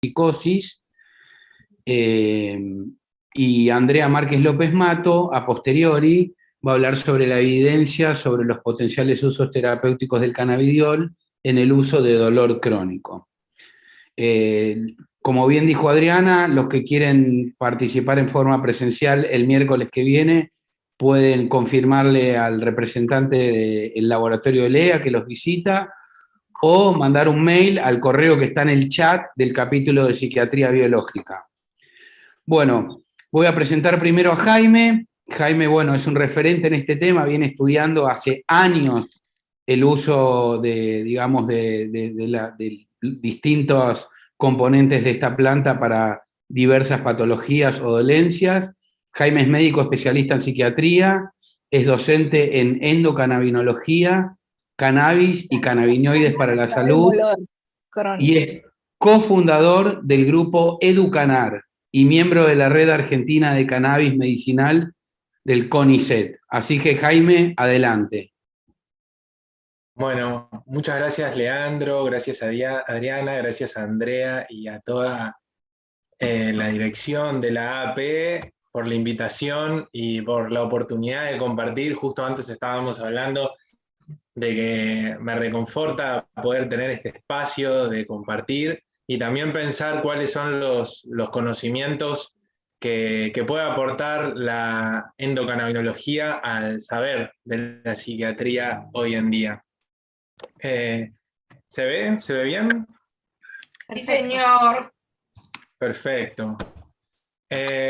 psicosis, y Andrea Márquez López Mato, a posteriori, va a hablar sobre la evidencia sobre los potenciales usos terapéuticos del cannabidiol en el uso de dolor crónico. Como bien dijo Adriana, los que quieren participar en forma presencial el miércoles que viene pueden confirmarle al representante del laboratorio de LEA que los visita o mandar un mail al correo que está en el chat del capítulo de Psiquiatría Biológica. Bueno, voy a presentar primero a Jaime. Jaime, bueno, es un referente en este tema, viene estudiando hace años el uso de, digamos, de distintos componentes de esta planta para diversas patologías o dolencias. Jaime es médico especialista en psiquiatría, es docente en endocannabinología, cannabis y cannabinoides para la salud, y es cofundador del grupo Educanar y miembro de la Red Argentina de Cannabis Medicinal del CONICET. Así que, Jaime, adelante. Bueno, muchas gracias, Leandro, gracias a Adriana, gracias a Andrea y a toda la dirección de la AP por la invitación y por la oportunidad de compartir. Justo antes estábamos hablando de que me reconforta poder tener este espacio de compartir y también pensar cuáles son los conocimientos que puede aportar la endocannabinología al saber de la psiquiatría hoy en día. ¿Se ve? ¿Se ve bien? Sí, señor. Perfecto.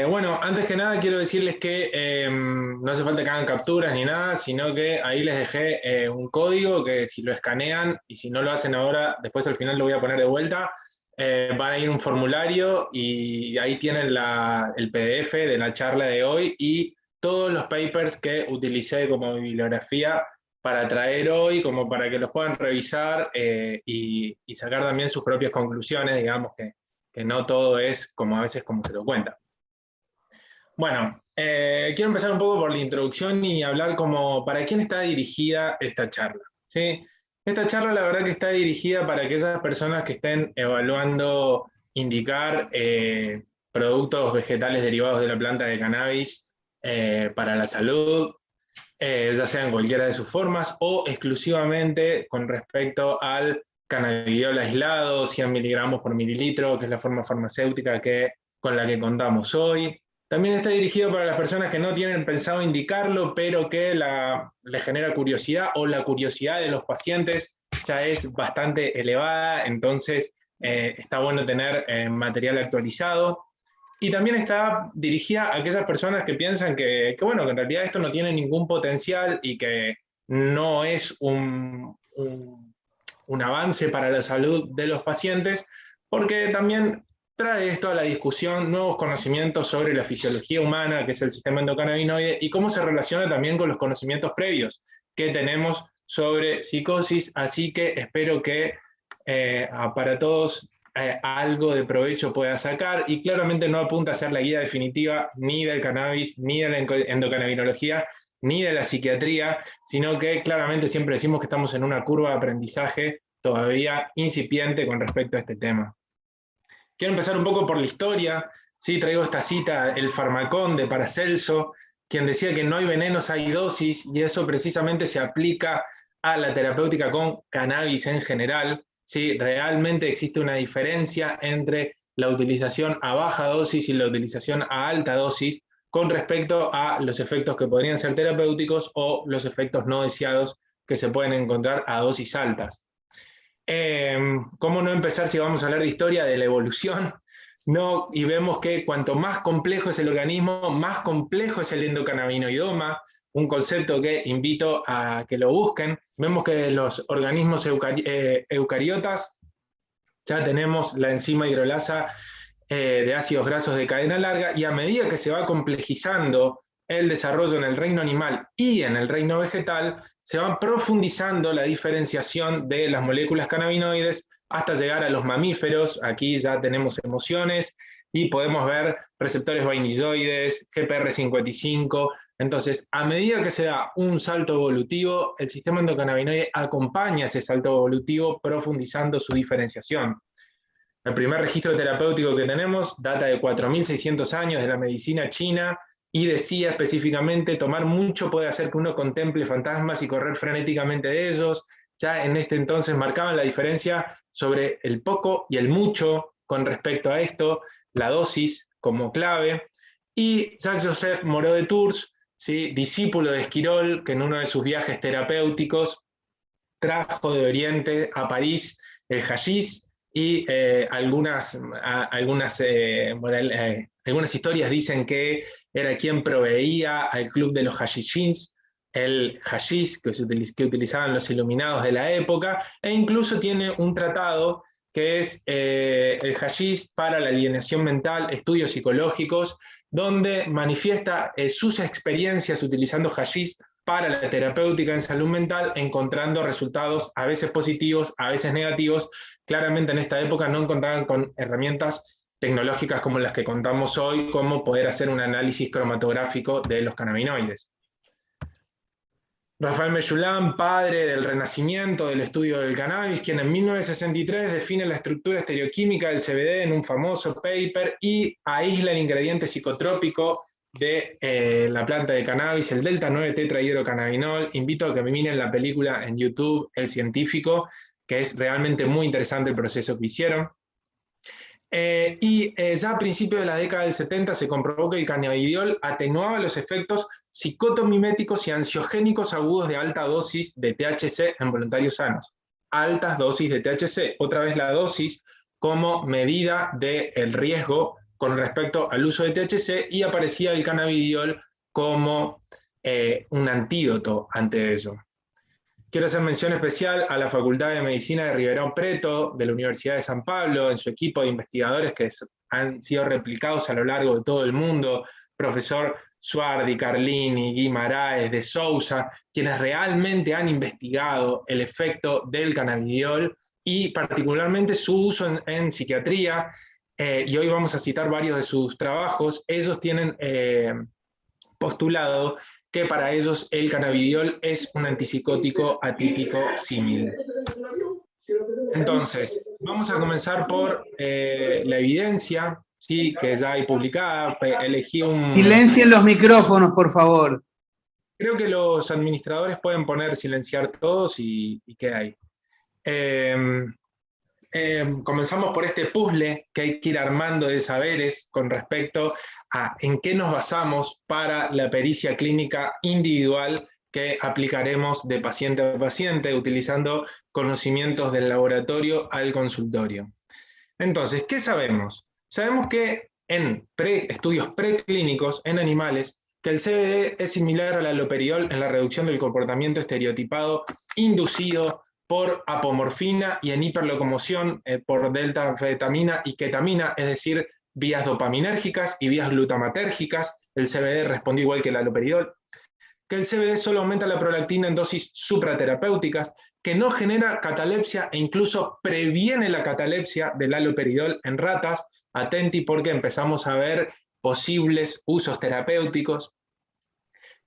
Bueno, antes que nada quiero decirles que no hace falta que hagan capturas ni nada, sino que ahí les dejé un código que si lo escanean y si no lo hacen ahora, después al final lo voy a poner de vuelta, van a ir a un formulario y ahí tienen el PDF de la charla de hoy y todos los papers que utilicé como bibliografía para traer hoy, como para que los puedan revisar y sacar también sus propias conclusiones, digamos que no todo es como a veces como se lo cuenta. Bueno, quiero empezar un poco por la introducción y hablar como para quién está dirigida esta charla, ¿sí? Esta charla la verdad que está dirigida para aquellas personas que estén evaluando indicar productos vegetales derivados de la planta de cannabis para la salud, ya sea en cualquiera de sus formas o exclusivamente con respecto al cannabidiol aislado, 100 miligramos por mililitro, que es la forma farmacéutica con la que contamos hoy. También está dirigido para las personas que no tienen pensado indicarlo, pero que les genera curiosidad o la curiosidad de los pacientes ya es bastante elevada, entonces está bueno tener material actualizado. Y también está dirigida a aquellas personas que piensan bueno, que en realidad esto no tiene ningún potencial y que no es un avance para la salud de los pacientes, porque también trae esto a la discusión nuevos conocimientos sobre la fisiología humana, que es el sistema endocannabinoide, y cómo se relaciona también con los conocimientos previos que tenemos sobre psicosis, así que espero que para todos algo de provecho pueda sacar, y claramente no apunta a ser la guía definitiva ni del cannabis, ni de la endocannabinología, ni de la psiquiatría, sino que claramente siempre decimos que estamos en una curva de aprendizaje todavía incipiente con respecto a este tema. Quiero empezar un poco por la historia. Sí, traigo esta cita, el Farmacón de Paracelso, quien decía que no hay venenos, hay dosis, y eso precisamente se aplica a la terapéutica con cannabis en general. ¿Sí? Realmente existe una diferencia entre la utilización a baja dosis y la utilización a alta dosis con respecto a los efectos que podrían ser terapéuticos o los efectos no deseados que se pueden encontrar a dosis altas. ¿Cómo no empezar si vamos a hablar de historia de la evolución? No, y vemos que cuanto más complejo es el organismo, más complejo es el endocannabinoidoma, un concepto que invito a que lo busquen. Vemos que los organismos eucariotas ya tenemos la enzima hidrolasa de ácidos grasos de cadena larga, y a medida que se va complejizando el desarrollo en el reino animal y en el reino vegetal, se va profundizando la diferenciación de las moléculas cannabinoides hasta llegar a los mamíferos. Aquí ya tenemos emociones y podemos ver receptores vainilloides, GPR55. Entonces, a medida que se da un salto evolutivo, el sistema endocannabinoide acompaña ese salto evolutivo profundizando su diferenciación. El primer registro terapéutico que tenemos data de 4.600 años de la medicina china y decía específicamente, tomar mucho puede hacer que uno contemple fantasmas y correr frenéticamente de ellos. Ya en este entonces marcaban la diferencia sobre el poco y el mucho con respecto a esto, la dosis como clave. Y Jacques-Joseph Moreau de Tours, ¿sí?, discípulo de Esquirol, que en uno de sus viajes terapéuticos trajo de Oriente a París el hashish, y algunas historias dicen que era quien proveía al club de los hashishins el hashish que utilizaban los iluminados de la época, e incluso tiene un tratado que es el hashish para la alienación mental, estudios psicológicos, donde manifiesta sus experiencias utilizando hashish para la terapéutica en salud mental, encontrando resultados a veces positivos, a veces negativos. Claramente en esta época no contaban con herramientas tecnológicas como las que contamos hoy, como poder hacer un análisis cromatográfico de los cannabinoides. Rafael Mellulan, padre del renacimiento del estudio del cannabis, quien en 1963 define la estructura estereoquímica del CBD en un famoso paper y aísla el ingrediente psicotrópico de la planta de cannabis, el delta 9-tetrahidrocannabinol. Invito a que me miren la película en YouTube, El Científico, que es realmente muy interesante el proceso que hicieron. Ya a principios de la década del 70 se comprobó que el cannabidiol atenuaba los efectos psicotomiméticos y ansiogénicos agudos de alta dosis de THC en voluntarios sanos. Altas dosis de THC, otra vez la dosis como medida del riesgo con respecto al uso de THC, y aparecía el cannabidiol como un antídoto ante ello. Quiero hacer mención especial a la Facultad de Medicina de Ribeirão Preto, de la Universidad de San Pablo, en su equipo de investigadores que han sido replicados a lo largo de todo el mundo, profesor Suardi, Carlini, Guimaraes, de Souza, quienes realmente han investigado el efecto del cannabidiol y particularmente su uso en psiquiatría, y hoy vamos a citar varios de sus trabajos. Ellos tienen postulado que para ellos el cannabidiol es un antipsicótico atípico símil. Entonces, vamos a comenzar por la evidencia, ¿sí?, que ya hay publicada. Elegí un... Silencien los micrófonos, por favor. Creo que los administradores pueden poner silenciar todos y qué hay. Comenzamos por este puzzle que hay que ir armando de saberes con respecto a en qué nos basamos para la pericia clínica individual que aplicaremos de paciente a paciente, utilizando conocimientos del laboratorio al consultorio. Entonces, ¿qué sabemos? Sabemos que en estudios preclínicos en animales, que el CBD es similar al haloperidol en la reducción del comportamiento estereotipado inducido por apomorfina y en hiperlocomoción por delta-anfetamina y ketamina, es decir, vías dopaminérgicas y vías glutamatérgicas. El CBD responde igual que el haloperidol. Que el CBD solo aumenta la prolactina en dosis supraterapéuticas, que no genera catalepsia e incluso previene la catalepsia del haloperidol en ratas. Atenti, porque empezamos a ver posibles usos terapéuticos.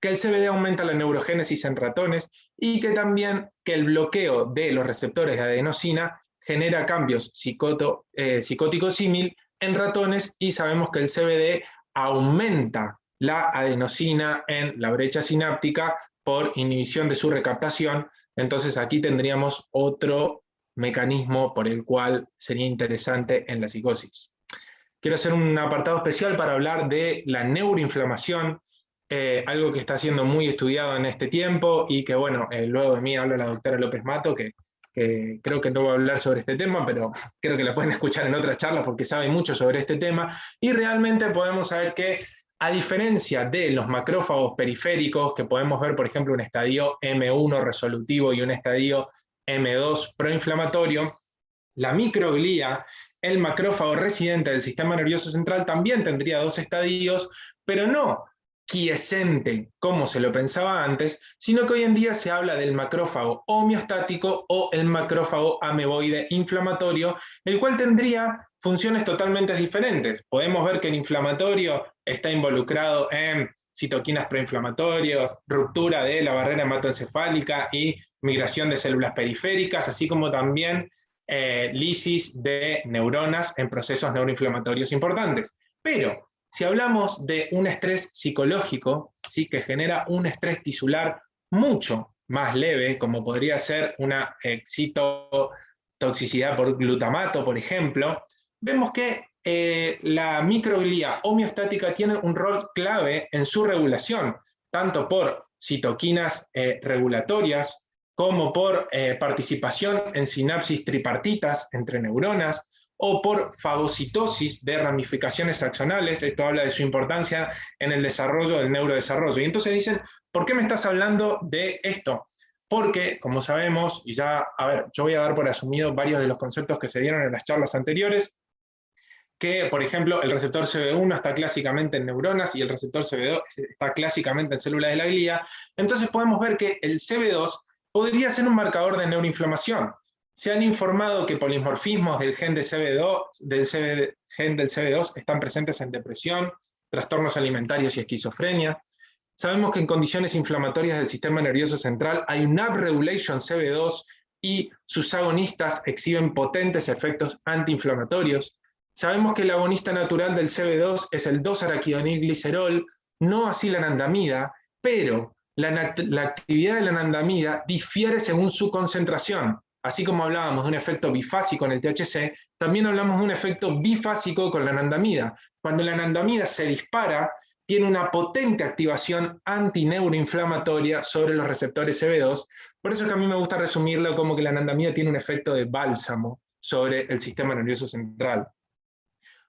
Que el CBD aumenta la neurogénesis en ratones y que también que el bloqueo de los receptores de adenosina genera cambios psicóticos símil en ratones, y sabemos que el CBD aumenta la adenosina en la brecha sináptica por inhibición de su recaptación. Entonces aquí tendríamos otro mecanismo por el cual sería interesante en la psicosis. Quiero hacer un apartado especial para hablar de la neuroinflamación, algo que está siendo muy estudiado en este tiempo y que, bueno, luego de mí habla la doctora López Mato, que creo que no va a hablar sobre este tema, pero creo que la pueden escuchar en otras charlas porque sabe mucho sobre este tema, y realmente podemos saber que, a diferencia de los macrófagos periféricos, que podemos ver, por ejemplo, un estadio M1 resolutivo y un estadio M2 proinflamatorio, la microglía, el macrófago residente del sistema nervioso central, también tendría dos estadios, pero no quiescente como se lo pensaba antes, sino que hoy en día se habla del macrófago homeostático o el macrófago ameboide inflamatorio, el cual tendría funciones totalmente diferentes. Podemos ver que el inflamatorio está involucrado en citoquinas proinflamatorias, ruptura de la barrera hematoencefálica y migración de células periféricas, así como también lisis de neuronas en procesos neuroinflamatorios importantes. Pero si hablamos de un estrés psicológico, ¿sí?, que genera un estrés tisular mucho más leve, como podría ser una excitotoxicidad por glutamato, por ejemplo, vemos que la microglía homeostática tiene un rol clave en su regulación, tanto por citoquinas regulatorias, como por participación en sinapsis tripartitas entre neuronas, o por fagocitosis de ramificaciones axonales. Esto habla de su importancia en el desarrollo del neurodesarrollo. Y entonces dicen, ¿por qué me estás hablando de esto? Porque, como sabemos, y ya, a ver, yo voy a dar por asumido varios de los conceptos que se dieron en las charlas anteriores, que, por ejemplo, el receptor CB1 está clásicamente en neuronas y el receptor CB2 está clásicamente en células de la glía. Entonces podemos ver que el CB2 podría ser un marcador de neuroinflamación. Se han informado que polimorfismos del gen de gen del CB2 están presentes en depresión, trastornos alimentarios y esquizofrenia. Sabemos que en condiciones inflamatorias del sistema nervioso central hay un upregulation CB2 y sus agonistas exhiben potentes efectos antiinflamatorios. Sabemos que el agonista natural del CB2 es el 2-araquidonilglicerol, no así la anandamida, pero la actividad de la anandamida difiere según su concentración. Así como hablábamos de un efecto bifásico en el THC, también hablamos de un efecto bifásico con la anandamida. Cuando la anandamida se dispara, tiene una potente activación antineuroinflamatoria sobre los receptores CB2. Por eso es que a mí me gusta resumirlo como que la anandamida tiene un efecto de bálsamo sobre el sistema nervioso central.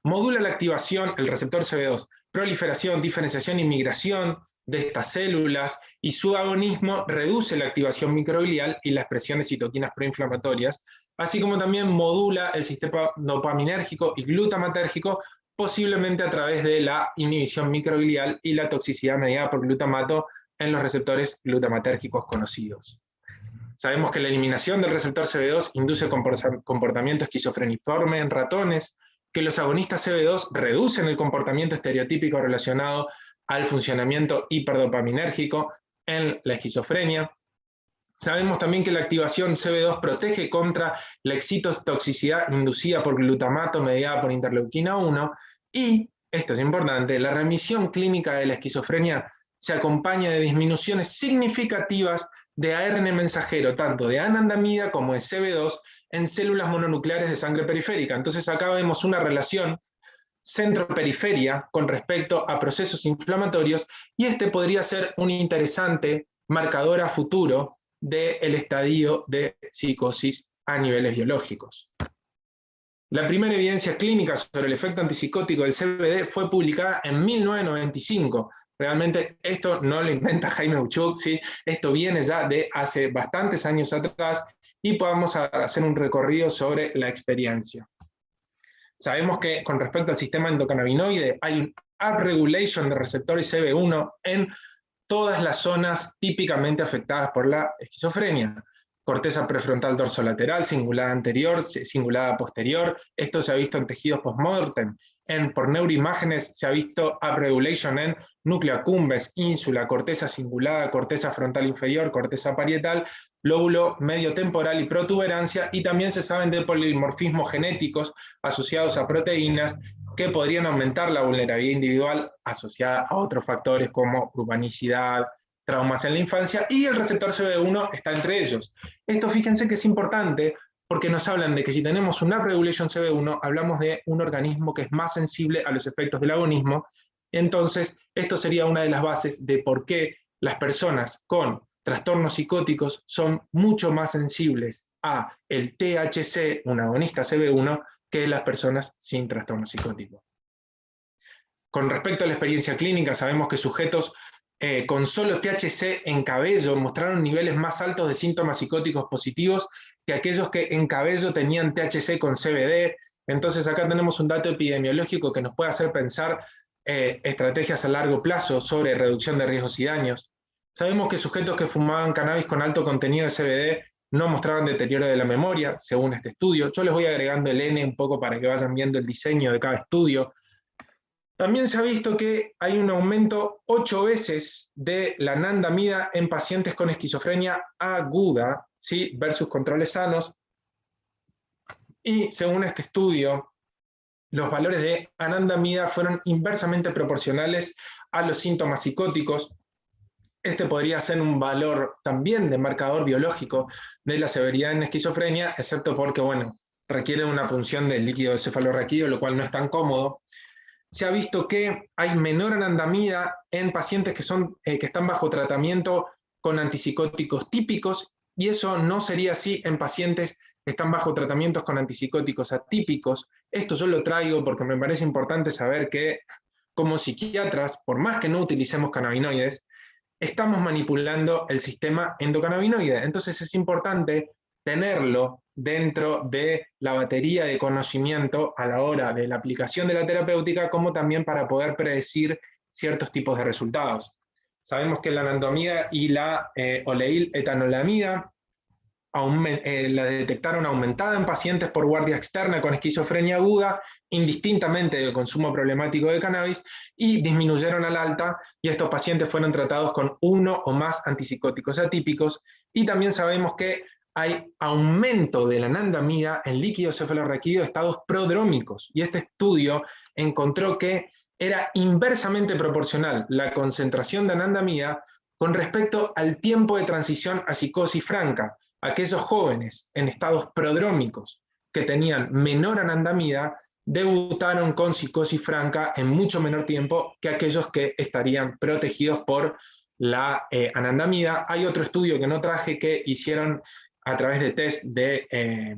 Modula la activación, el receptor CB2, proliferación, diferenciación y migración de estas células, y su agonismo reduce la activación microglial y la expresión de citoquinas proinflamatorias, así como también modula el sistema dopaminérgico y glutamatérgico, posiblemente a través de la inhibición microglial y la toxicidad mediada por glutamato en los receptores glutamatérgicos conocidos. Sabemos que la eliminación del receptor CB2 induce comportamiento esquizofreniforme en ratones, que los agonistas CB2 reducen el comportamiento estereotípico relacionado al funcionamiento hiperdopaminérgico en la esquizofrenia. Sabemos también que la activación CB2 protege contra la excitotoxicidad inducida por glutamato mediada por interleuquina 1, y, esto es importante, la remisión clínica de la esquizofrenia se acompaña de disminuciones significativas de ARN mensajero, tanto de anandamida como de CB2, en células mononucleares de sangre periférica. Entonces acá vemos una relación centro-periferia con respecto a procesos inflamatorios, y este podría ser un interesante marcador a futuro del estadio de psicosis a niveles biológicos. La primera evidencia clínica sobre el efecto antipsicótico del CBD fue publicada en 1995. Realmente esto no lo inventa Jaime Buchuk, ¿sí? Esto viene ya de hace bastantes años atrás, y podemos hacer un recorrido sobre la experiencia. Sabemos que con respecto al sistema endocannabinoide hay un upregulation de receptores CB1 en todas las zonas típicamente afectadas por la esquizofrenia. Corteza prefrontal dorsolateral, cingulada anterior, cingulada posterior. Esto se ha visto en tejidos postmortem. Por neuroimágenes se ha visto upregulation en núcleo accumbens, ínsula, corteza cingulada, corteza frontal inferior, corteza parietal, lóbulo medio temporal y protuberancia, y también se saben de polimorfismos genéticos asociados a proteínas que podrían aumentar la vulnerabilidad individual asociada a otros factores como urbanicidad, traumas en la infancia, y el receptor CB1 está entre ellos. Esto, fíjense que es importante porque nos hablan de que si tenemos una upregulation CB1, hablamos de un organismo que es más sensible a los efectos del agonismo. Entonces, esto sería una de las bases de por qué las personas con trastornos psicóticos son mucho más sensibles a el THC, un agonista CB1, que las personas sin trastorno psicótico. Con respecto a la experiencia clínica, sabemos que sujetos con solo THC en cabello mostraron niveles más altos de síntomas psicóticos positivos que aquellos que en cabello tenían THC con CBD. Entonces acá tenemos un dato epidemiológico que nos puede hacer pensar estrategias a largo plazo sobre reducción de riesgos y daños. Sabemos que sujetos que fumaban cannabis con alto contenido de CBD no mostraban deterioro de la memoria, según este estudio. Yo les voy agregando el N un poco para que vayan viendo el diseño de cada estudio. También se ha visto que hay un aumento 8 veces de la anandamida en pacientes con esquizofrenia aguda, ¿sí?, versus controles sanos. Y según este estudio, los valores de anandamida fueron inversamente proporcionales a los síntomas psicóticos. Este podría ser un valor también de marcador biológico de la severidad en esquizofrenia, excepto porque, bueno, requiere una punción del líquido cefalorraquídeo, lo cual no es tan cómodo. Se ha visto que hay menor anandamida en pacientes que están bajo tratamiento con antipsicóticos típicos, y eso no sería así en pacientes que están bajo tratamientos con antipsicóticos atípicos. Esto yo lo traigo porque me parece importante saber que, como psiquiatras, por más que no utilicemos cannabinoides, estamos manipulando el sistema endocannabinoide. Entonces es importante tenerlo dentro de la batería de conocimiento a la hora de la aplicación de la terapéutica, como también para poder predecir ciertos tipos de resultados. Sabemos que la anandamida y la oleil etanolamida la detectaron aumentada en pacientes por guardia externa con esquizofrenia aguda, indistintamente del consumo problemático de cannabis, y disminuyeron al alta, y estos pacientes fueron tratados con uno o más antipsicóticos atípicos. Y también sabemos que hay aumento de la anandamida en líquido cefalorraquídeo de estados prodrómicos, y este estudio encontró que era inversamente proporcional la concentración de anandamida con respecto al tiempo de transición a psicosis franca. Aquellos jóvenes en estados prodrómicos que tenían menor anandamida debutaron con psicosis franca en mucho menor tiempo que aquellos que estarían protegidos por la anandamida. Hay otro estudio que no traje que hicieron a través de test de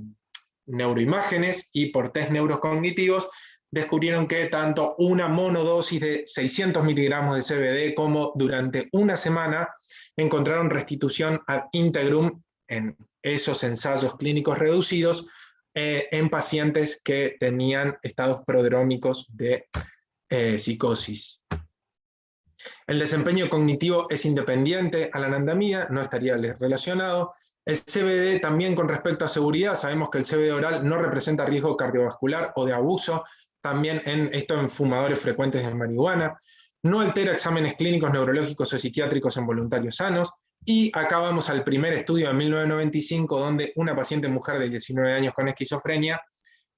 neuroimágenes y por test neurocognitivos, descubrieron que tanto una monodosis de 600 miligramos de CBD como durante una semana encontraron restitución ad integrum en esos ensayos clínicos reducidos en pacientes que tenían estados prodrómicos de psicosis. El desempeño cognitivo es independiente a la anandamida, no estaría relacionado. El CBD también con respecto a seguridad, sabemos que el CBD oral no representa riesgo cardiovascular o de abuso, también en fumadores frecuentes de marihuana, no altera exámenes clínicos, neurológicos o psiquiátricos en voluntarios sanos, y acá vamos al primer estudio de 1995, donde una paciente mujer de 19 años con esquizofrenia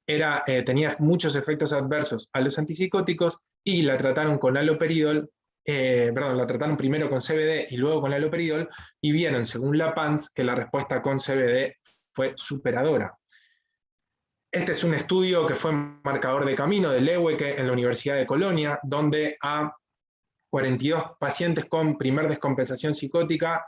tenía muchos efectos adversos a los antipsicóticos y la trataron con haloperidol, la trataron primero con CBD y luego con haloperidol, y vieron, según la PANSS, que la respuesta con CBD fue superadora. Este es un estudio que fue marcador de camino de Lewicke en la Universidad de Colonia, donde a 42 pacientes con primer descompensación psicótica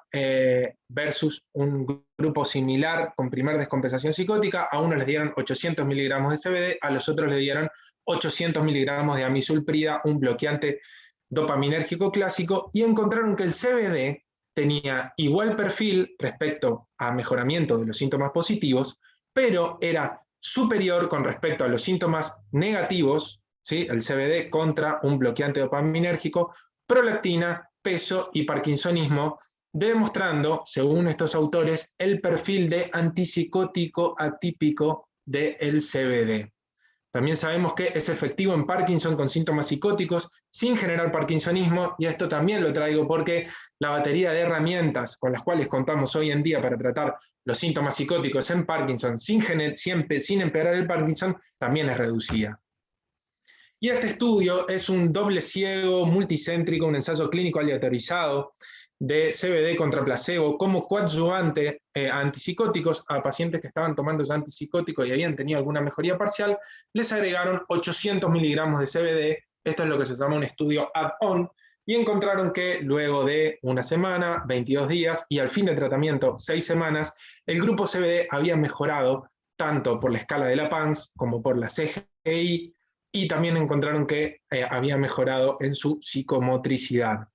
versus un grupo similar con primer descompensación psicótica, a unos les dieron 800 miligramos de CBD, a los otros les dieron 800 miligramos de amisulprida, un bloqueante dopaminérgico clásico, y encontraron que el CBD tenía igual perfil respecto a mejoramiento de los síntomas positivos, pero era superior con respecto a los síntomas negativos, ¿sí? El CBD contra un bloqueante dopaminérgico, prolactina, peso y parkinsonismo, demostrando, según estos autores, el perfil de antipsicótico atípico del CBD. También sabemos que es efectivo en Parkinson con síntomas psicóticos sin generar parkinsonismo, y esto también lo traigo porque la batería de herramientas con las cuales contamos hoy en día para tratar los síntomas psicóticos en Parkinson sin empeorar el Parkinson también es reducida. Y este estudio es un doble ciego multicéntrico, un ensayo clínico aleatorizado de CBD contra placebo como coadyuvante a antipsicóticos. A pacientes que estaban tomando ese antipsicótico y habían tenido alguna mejoría parcial, les agregaron 800 miligramos de CBD. Esto es lo que se llama un estudio add-on, y encontraron que luego de una semana, 22 días y al fin del tratamiento 6 semanas, el grupo CBD había mejorado tanto por la escala de la PANSS como por la CGI, y también encontraron que había mejorado en su psicomotricidad.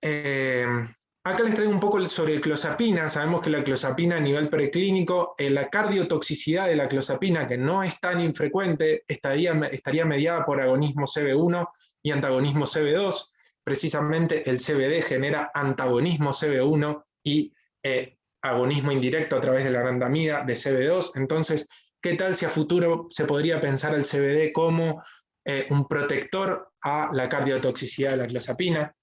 Acá les traigo un poco sobre clozapina. Sabemos que la clozapina a nivel preclínico, la cardiotoxicidad de la clozapina, que no es tan infrecuente, estaría mediada por agonismo CB1 y antagonismo CB2. Precisamente el CBD genera antagonismo CB1 y agonismo indirecto a través de la anandamida de CB2. Entonces, ¿qué tal si a futuro se podría pensar el CBD como un protector a la cardiotoxicidad de la clozapina?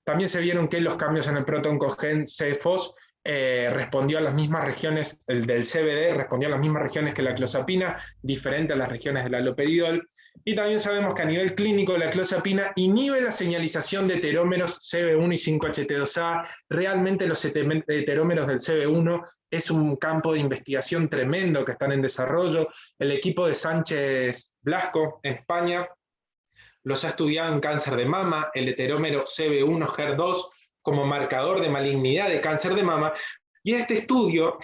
También se vieron que los cambios en el protoncogen CFOS respondió a las mismas regiones, el del CBD respondió a las mismas regiones que la clozapina, diferente a las regiones del haloperidol. Y también sabemos que a nivel clínico la clozapina inhibe la señalización de heterómeros CB1 y 5HT2A. Realmente los heterómeros del CB1 es un campo de investigación tremendo que están en desarrollo. El equipo de Sánchez Blasco en España los ha estudiado en cáncer de mama, el heterómero CB1 HER2 como marcador de malignidad de cáncer de mama, y este estudio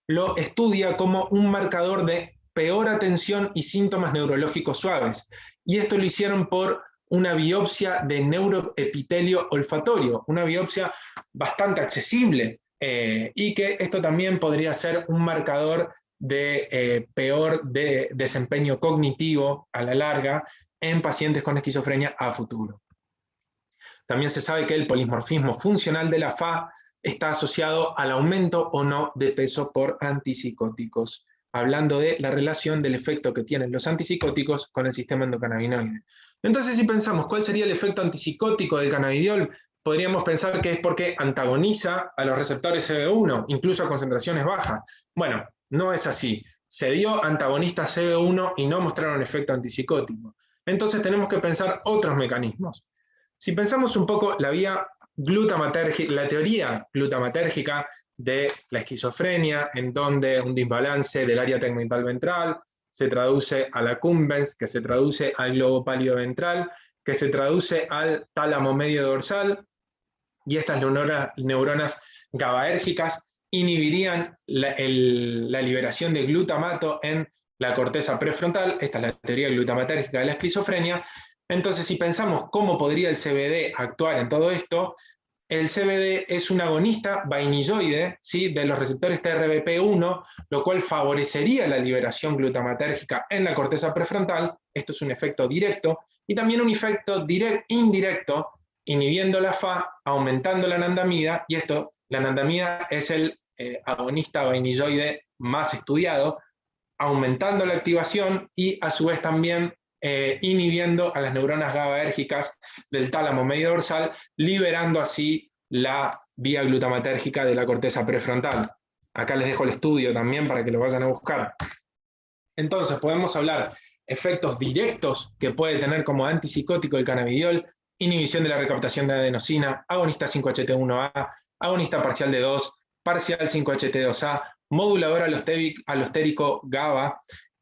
lo estudia como un marcador de peor atención y síntomas neurológicos suaves. Y esto lo hicieron por una biopsia de neuroepitelio olfatorio, una biopsia bastante accesible, y que esto también podría ser un marcador de peor desempeño cognitivo a la larga en pacientes con esquizofrenia a futuro. También se sabe que el polimorfismo funcional de la FA está asociado al aumento o no de peso por antipsicóticos, hablando de la relación del efecto que tienen los antipsicóticos con el sistema endocannabinoide. Entonces, si pensamos cuál sería el efecto antipsicótico del cannabidiol, podríamos pensar que es porque antagoniza a los receptores CB1, incluso a concentraciones bajas. Bueno, no es así. Se dio antagonistas CB1 y no mostraron efecto antipsicótico. Entonces tenemos que pensar otros mecanismos. Si pensamos un poco la vía glutamatérgica, la teoría glutamatérgica de la esquizofrenia, en donde un desbalance del área tegmental ventral se traduce a la accumbens, que se traduce al globo pálido ventral, que se traduce al tálamo medio dorsal, y estas neuronas GABAérgicas inhibirían la liberación de glutamato en la corteza prefrontal. Esta es la teoría glutamatérgica de la esquizofrenia. Entonces, si pensamos cómo podría el CBD actuar en todo esto, el CBD es un agonista vainilloide, ¿sí?, de los receptores TRBP1, lo cual favorecería la liberación glutamatérgica en la corteza prefrontal. Esto es un efecto directo, y también un efecto indirecto, inhibiendo la FA, aumentando la anandamida, y la anandamida es el agonista vainilloide más estudiado, aumentando la activación y a su vez también inhibiendo a las neuronas GABAérgicas del tálamo medio dorsal, liberando así la vía glutamatérgica de la corteza prefrontal. Acá les dejo el estudio también para que lo vayan a buscar. Entonces podemos hablar efectos directos que puede tener como antipsicótico el cannabidiol: inhibición de la recaptación de adenosina, agonista 5HT1A, agonista parcial de 2, parcial 5HT2A, modulador alostérico GABA.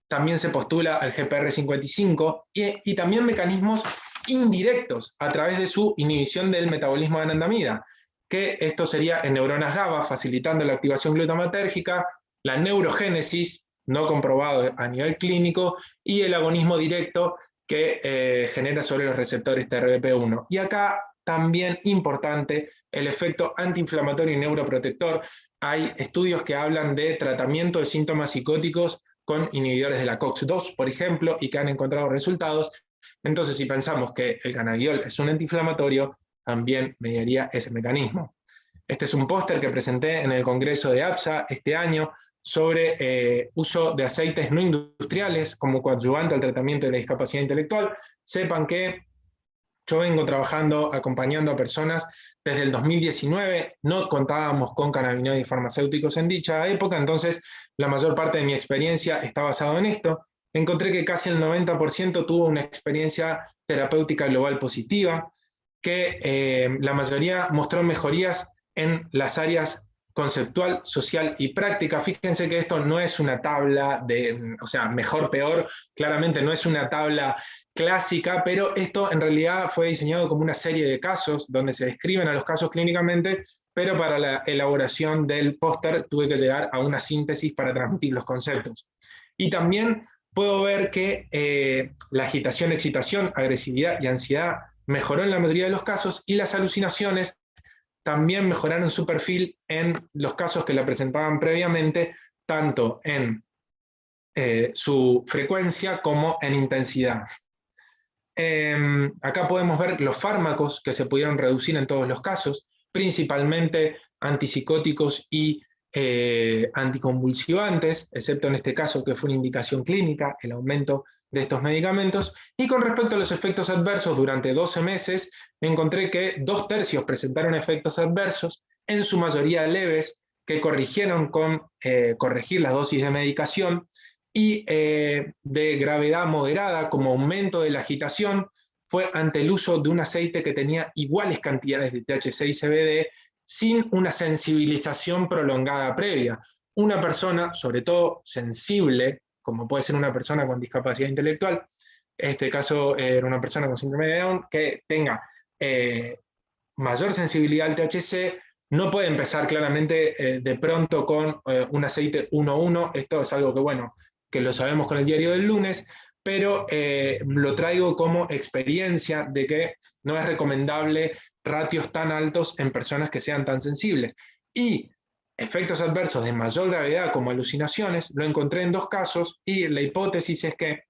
También se postula al GPR55 y también mecanismos indirectos a través de su inhibición del metabolismo de anandamida, que esto sería en neuronas GABA, facilitando la activación glutamatérgica, la neurogénesis, no comprobado a nivel clínico, y el agonismo directo que genera sobre los receptores TRBP1. Y acá también importante el efecto antiinflamatorio y neuroprotector. Hay estudios que hablan de tratamiento de síntomas psicóticos con inhibidores de la COX-2, por ejemplo, y que han encontrado resultados. Entonces, si pensamos que el cannabidiol es un antiinflamatorio, también mediaría ese mecanismo. Este es un póster que presenté en el Congreso de APSA este año sobre uso de aceites no industriales como coadyuvante al tratamiento de la discapacidad intelectual. Sepan que yo vengo trabajando, acompañando a personas desde el 2019, no contábamos con cannabinoides farmacéuticos en dicha época, entonces la mayor parte de mi experiencia está basada en esto. Encontré que casi el 90% tuvo una experiencia terapéutica global positiva, que la mayoría mostró mejorías en las áreas conceptual, social y práctica. Fíjense que esto no es una tabla de, o sea, mejor, peor, claramente no es una tabla clásica, pero esto en realidad fue diseñado como una serie de casos donde se describen a los casos clínicamente, pero para la elaboración del póster tuve que llegar a una síntesis para transmitir los conceptos. Y también puedo ver que la agitación, excitación, agresividad y ansiedad mejoró en la mayoría de los casos, y las alucinaciones también mejoraron su perfil en los casos que la presentaban previamente, tanto en su frecuencia como en intensidad. Acá podemos ver los fármacos que se pudieron reducir en todos los casos, principalmente antipsicóticos y anticonvulsivantes, excepto en este caso que fue una indicación clínica, el aumento de estos medicamentos. Y con respecto a los efectos adversos, durante 12 meses encontré que 2/3 presentaron efectos adversos, en su mayoría leves, que corrigieron con corregir las dosis de medicación, y de gravedad moderada como aumento de la agitación fue ante el uso de un aceite que tenía iguales cantidades de THC y CBD sin una sensibilización prolongada previa. Una persona, sobre todo sensible, como puede ser una persona con discapacidad intelectual, en este caso era una persona con síndrome de Down, que tenga mayor sensibilidad al THC, no puede empezar claramente de pronto con un aceite 1:1. Esto es algo que, bueno, que lo sabemos con el diario del lunes, pero lo traigo como experiencia de que no es recomendable ratios tan altos en personas que sean tan sensibles. Y efectos adversos de mayor gravedad como alucinaciones lo encontré en 2 casos, y la hipótesis es que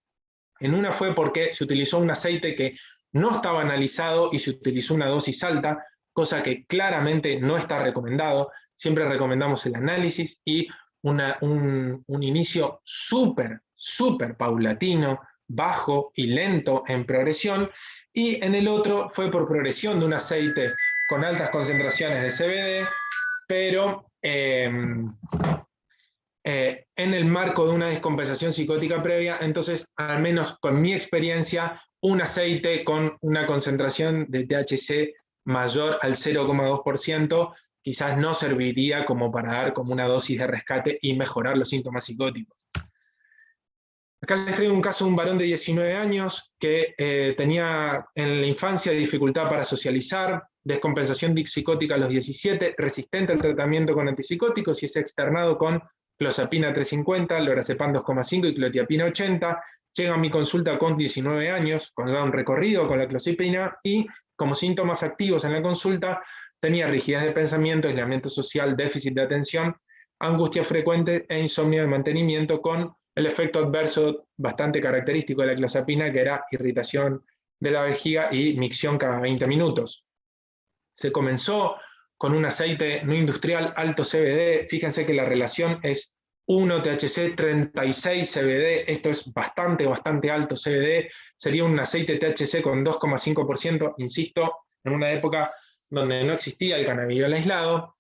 en una fue porque se utilizó un aceite que no estaba analizado y se utilizó una dosis alta, cosa que claramente no está recomendado. Siempre recomendamos el análisis y un inicio súper paulatino, bajo y lento en progresión, y en el otro fue por progresión de un aceite con altas concentraciones de CBD, pero en el marco de una descompensación psicótica previa. Entonces, al menos con mi experiencia, un aceite con una concentración de THC mayor al 0,2% quizás no serviría como para dar como una dosis de rescate y mejorar los síntomas psicóticos. Acá les traigo un caso de un varón de 19 años que tenía en la infancia dificultad para socializar, descompensación psicótica a los 17, resistente al tratamiento con antipsicóticos y es externado con clozapina 350, lorazepam 2,5 y clozapina 80. Llega a mi consulta con 19 años, con ya un recorrido con la clozapina, y como síntomas activos en la consulta tenía rigidez de pensamiento, aislamiento social, déficit de atención, angustia frecuente e insomnio de mantenimiento, con el efecto adverso bastante característico de la clozapina, que era irritación de la vejiga y micción cada 20 minutos. Se comenzó con un aceite no industrial alto CBD. Fíjense que la relación es 1 THC, 36 CBD. Esto es bastante alto CBD. Sería un aceite THC con 2,5%, insisto, en una época donde no existía el cannabidiol aislado.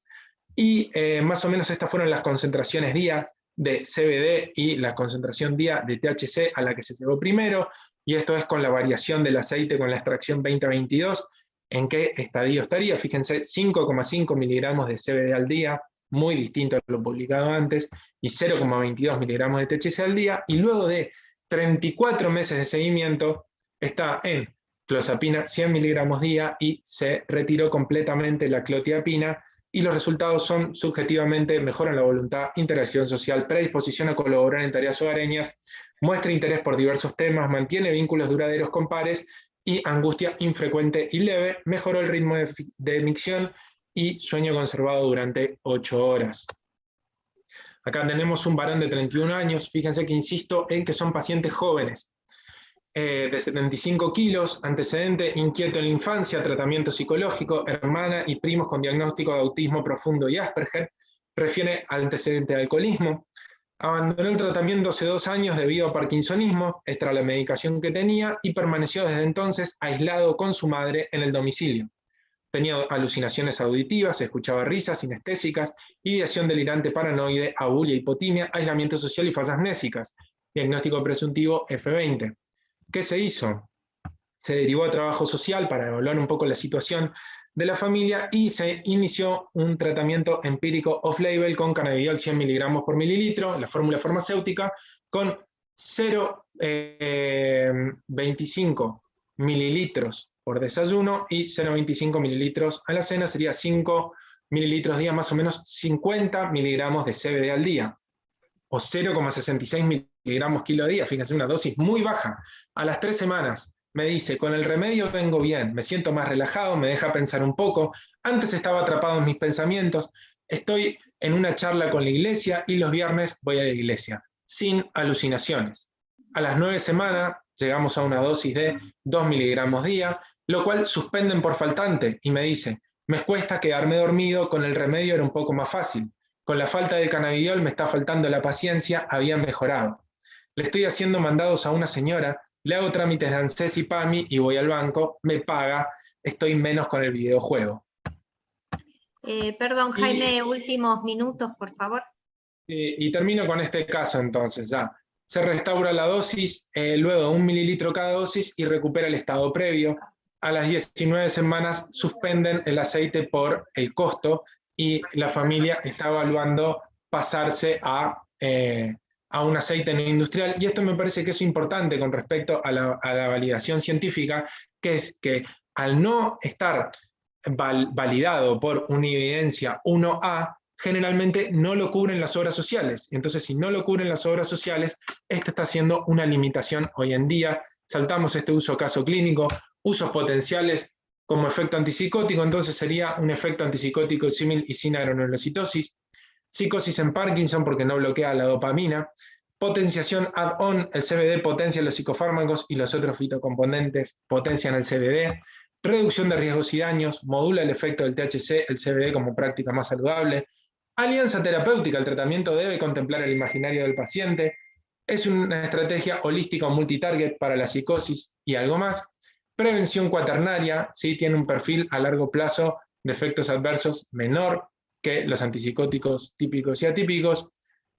Y más o menos estas fueron las concentraciones día de CBD y la concentración día de THC a la que se llegó primero, y esto es con la variación del aceite con la extracción 20-22. ¿En qué estadio estaría? Fíjense, 5,5 miligramos de CBD al día, muy distinto a lo publicado antes, y 0,22 miligramos de THC al día, y luego de 34 meses de seguimiento está en clozapina 100 miligramos día y se retiró completamente la clozapina, y los resultados son subjetivamente: mejoran la voluntad, interacción social, predisposición a colaborar en tareas hogareñas, muestra interés por diversos temas, mantiene vínculos duraderos con pares, y angustia infrecuente y leve, mejoró el ritmo de micción y sueño conservado durante 8 horas. Acá tenemos un varón de 31 años, fíjense que insisto en que son pacientes jóvenes, de 75 kilos, antecedente inquieto en la infancia, tratamiento psicológico, hermana y primos con diagnóstico de autismo profundo y Asperger, refiere al antecedente de alcoholismo. Abandonó el tratamiento hace 2 años debido a parkinsonismo, extra la medicación que tenía, y permaneció desde entonces aislado con su madre en el domicilio. Tenía alucinaciones auditivas, escuchaba risas sinestésicas, ideación delirante paranoide, abulia, hipotimia, aislamiento social y fases amnésicas. Diagnóstico presuntivo F20. ¿Qué se hizo? Se derivó a trabajo social para evaluar un poco la situación de la familia y se inició un tratamiento empírico off-label con cannabidiol 100 miligramos por mililitro, la fórmula farmacéutica, con 0,25 mililitros por desayuno y 0,25 mililitros a la cena. Sería 5 mililitros día, más o menos 50 miligramos de CBD al día, o 0,66 miligramos kilo día. Fíjense, una dosis muy baja. A las 3 semanas me dice: con el remedio vengo bien, me siento más relajado, me deja pensar un poco, antes estaba atrapado en mis pensamientos, estoy en una charla con la iglesia y los viernes voy a la iglesia, sin alucinaciones. A las 9 semanas llegamos a una dosis de 2 miligramos día, lo cual suspenden por faltante, y me dice: me cuesta quedarme dormido, con el remedio era un poco más fácil, con la falta del cannabidiol me está faltando la paciencia, había mejorado. Le estoy haciendo mandados a una señora, le hago trámites de ANSES y PAMI y voy al banco, me paga, estoy menos con el videojuego. Perdón, Jaime, últimos minutos, por favor. Y termino con este caso entonces, ya. Se restaura la dosis, luego de 1 mililitro cada dosis y recupera el estado previo. A las 19 semanas suspenden el aceite por el costo y la familia está evaluando pasarse a un aceite no industrial. Y esto me parece que es importante con respecto a la validación científica, que es que al no estar validado por una evidencia 1A, generalmente no lo cubren las obras sociales. Entonces, si no lo cubren las obras sociales, esta está siendo una limitación hoy en día. Saltamos este uso caso clínico, usos potenciales como efecto antipsicótico, entonces sería un efecto antipsicótico símil y sin agroneurocitosis. Psicosis en Parkinson porque no bloquea la dopamina. Potenciación add-on, el CBD potencia los psicofármacos y los otros fitocomponentes potencian el CBD. Reducción de riesgos y daños, modula el efecto del THC, el CBD como práctica más saludable. Alianza terapéutica, el tratamiento debe contemplar el imaginario del paciente. Es una estrategia holística o multitarget para la psicosis y algo más. Prevención cuaternaria, ¿sí? Tiene un perfil a largo plazo de efectos adversos menor que los antipsicóticos típicos y atípicos.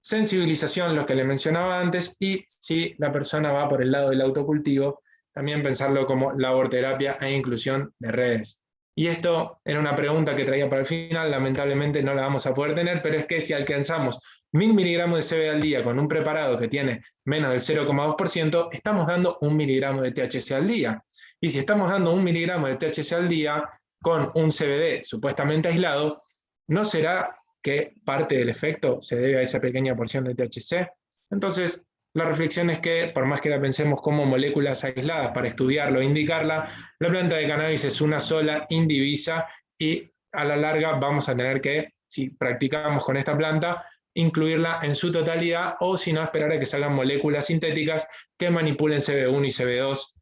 Sensibilización, lo que le mencionaba antes, y si la persona va por el lado del autocultivo, también pensarlo como laborterapia e inclusión de redes. Y esto era una pregunta que traía para el final, lamentablemente no la vamos a poder tener, pero es que si alcanzamos 1000 miligramos de CBD al día con un preparado que tiene menos del 0,2%, estamos dando 1 miligramo de THC al día. Y si estamos dando 1 miligramo de THC al día con un CBD supuestamente aislado, ¿no será que parte del efecto se debe a esa pequeña porción de THC? Entonces, la reflexión es que, por más que la pensemos como moléculas aisladas para estudiarlo e indicarla, la planta de cannabis es una sola, indivisa, y a la larga vamos a tener que, si practicamos con esta planta, incluirla en su totalidad, o si no, esperar a que salgan moléculas sintéticas que manipulen CB1 y CB2.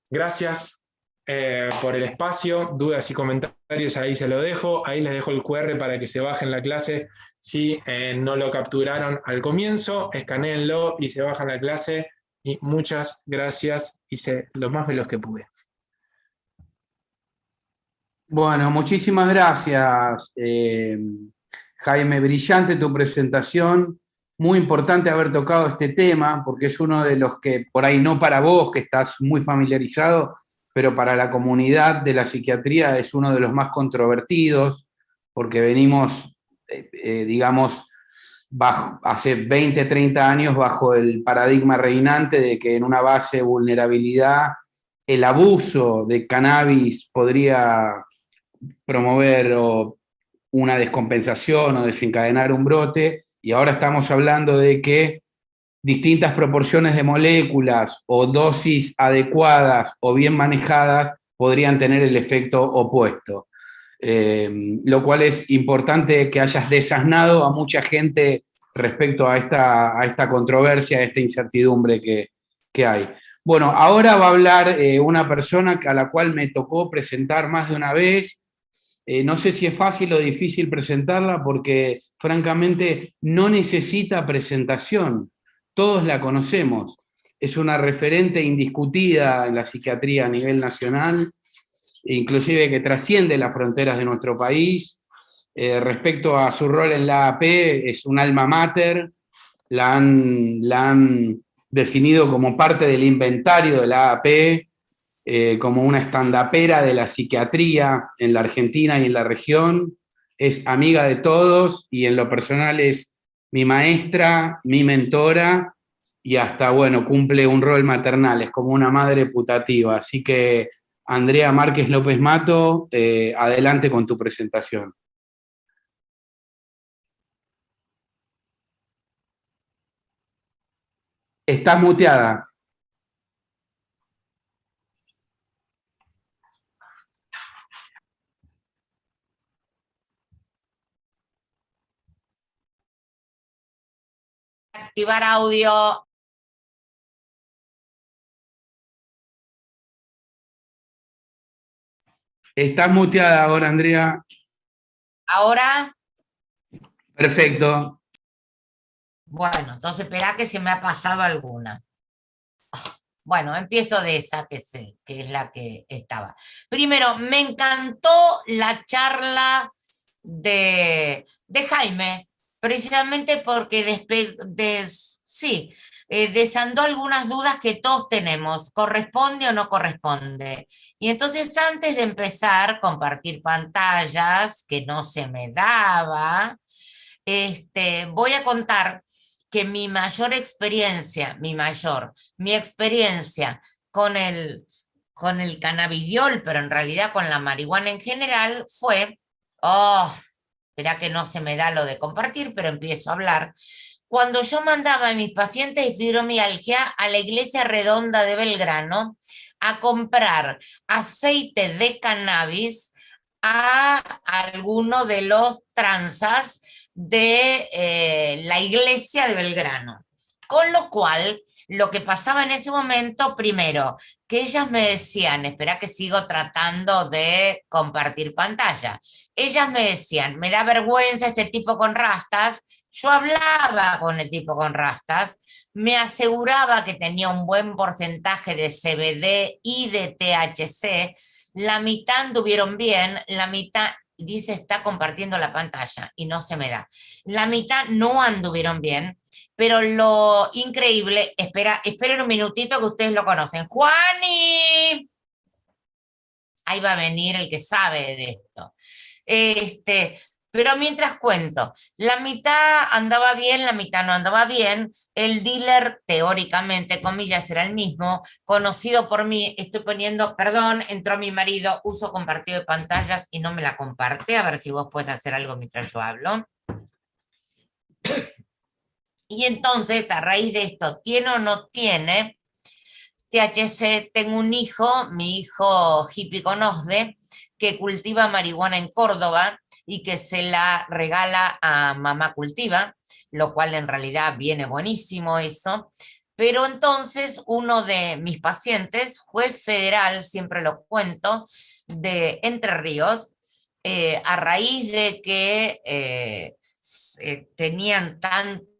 Gracias por el espacio, dudas y comentarios ahí se lo dejo, ahí les dejo el QR para que se bajen la clase si no lo capturaron al comienzo, escanéenlo y se bajan la clase, y muchas gracias, hice lo más veloz que pude. Bueno, muchísimas gracias, Jaime, brillante tu presentación, muy importante haber tocado este tema, porque es uno de los que, por ahí no para vos, que estás muy familiarizado, pero para la comunidad de la psiquiatría es uno de los más controvertidos, porque venimos, digamos, hace 20, 30 años bajo el paradigma reinante de que en una base de vulnerabilidad el abuso de cannabis podría promover una descompensación o desencadenar un brote, y ahora estamos hablando de que distintas proporciones de moléculas o dosis adecuadas o bien manejadas podrían tener el efecto opuesto. Lo cual es importante que hayas desasnado a mucha gente respecto a esta controversia, a esta incertidumbre que hay. Bueno, ahora va a hablar una persona a la cual me tocó presentar más de una vez. No sé si es fácil o difícil presentarla porque francamente no necesita presentación. Todos la conocemos. Es una referente indiscutida en la psiquiatría a nivel nacional, inclusive que trasciende las fronteras de nuestro país. Respecto a su rol en la AAP, es un alma mater, la han definido como parte del inventario de la AAP, como una estandapera de la psiquiatría en la Argentina y en la región. Es amiga de todos y en lo personal es mi maestra, mi mentora, y hasta, bueno, cumple un rol maternal, es como una madre putativa. Así que, Andrea Márquez López Mato, adelante con tu presentación. Estás muteada. Activar audio. Estás muteada ahora, Andrea. Ahora, Perfecto. bueno, entonces espera que se me ha pasado alguna. Bueno, empiezo de esa que sé, que es la que estaba. Primero, me encantó la charla de Jaime, precisamente porque desandó algunas dudas que todos tenemos, ¿corresponde o no corresponde? Y entonces antes de empezar, compartir pantallas, que no se me daba, voy a contar que mi experiencia con el cannabidiol, pero en realidad con la marihuana en general, fue, espera que no se me da lo de compartir, pero empiezo a hablar. Cuando yo mandaba a mis pacientes de fibromialgia a la Iglesia Redonda de Belgrano a comprar aceite de cannabis a alguno de los tranzas de la Iglesia de Belgrano. Con lo cual, lo que pasaba en ese momento, primero, que ellas me decían, espera que sigo tratando de compartir pantalla. Ellas me decían, me da vergüenza este tipo con rastas. Yo hablaba con el tipo con rastas, me aseguraba que tenía un buen porcentaje de CBD y de THC. La mitad anduvieron bien, la mitad, dice, está compartiendo la pantalla y no se me da. La mitad no anduvieron bien. Pero lo increíble, esperen un minutito que ustedes lo conocen. ¡Juani! Ahí va a venir el que sabe de esto. Pero mientras cuento, la mitad andaba bien, la mitad no andaba bien. El dealer, teóricamente, comillas, era el mismo, conocido por mí. Estoy poniendo, perdón, entró mi marido, uso compartido de pantallas y no me la comparte. A ver si vos puedes hacer algo mientras yo hablo. Y entonces, a raíz de esto, ¿tiene o no tiene THC? Tengo un hijo, mi hijo hippie con OSDE, que cultiva marihuana en Córdoba y que se la regala a Mamá Cultiva, lo cual en realidad viene buenísimo eso. Pero entonces uno de mis pacientes, juez federal, siempre lo cuento, de Entre Ríos, a raíz de que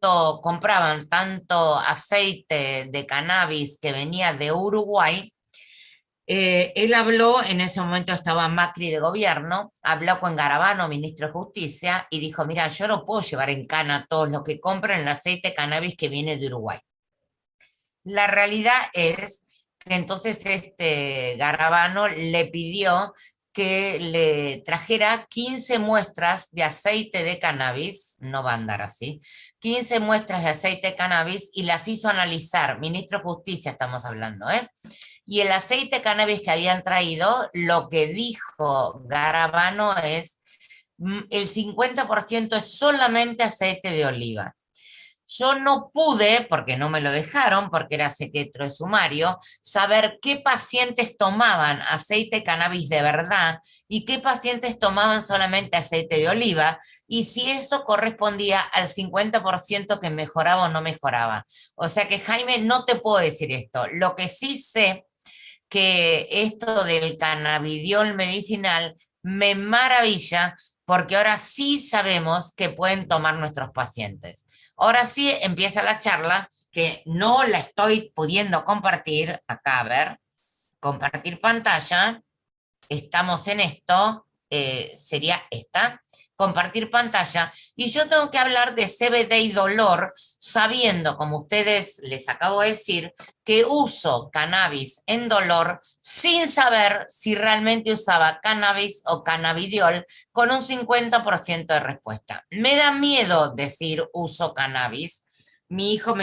compraban tanto aceite de cannabis que venía de Uruguay, él habló, en ese momento estaba Macri de gobierno, habló con Garabano, ministro de Justicia, y dijo, mira, yo no puedo llevar en cana a todos los que compran el aceite de cannabis que viene de Uruguay. La realidad es que entonces Garabano le pidió que le trajera 15 muestras de aceite de cannabis, no va a andar así, 15 muestras de aceite de cannabis y las hizo analizar, ministro de Justicia estamos hablando, y el aceite de cannabis que habían traído, lo que dijo Garabano es, el 50% es solamente aceite de oliva. Yo no pude, porque no me lo dejaron, porque era secreto de sumario, saber qué pacientes tomaban aceite de cannabis de verdad y qué pacientes tomaban solamente aceite de oliva, y si eso correspondía al 50% que mejoraba o no mejoraba. O sea que, Jaime, no te puedo decir esto. Lo que sí sé, que esto del cannabidiol medicinal me maravilla, porque ahora sí sabemos que pueden tomar nuestros pacientes. Ahora sí empieza la charla, que no la estoy pudiendo compartir. Acá, a ver, compartir pantalla. Estamos en esto, sería esta, compartir pantalla. Y yo tengo que hablar de CBD y dolor, sabiendo, como ustedes les acabo de decir, que uso cannabis en dolor sin saber si realmente usaba cannabis o cannabidiol, con un 50% de respuesta. Me da miedo decir uso cannabis. Mi hijo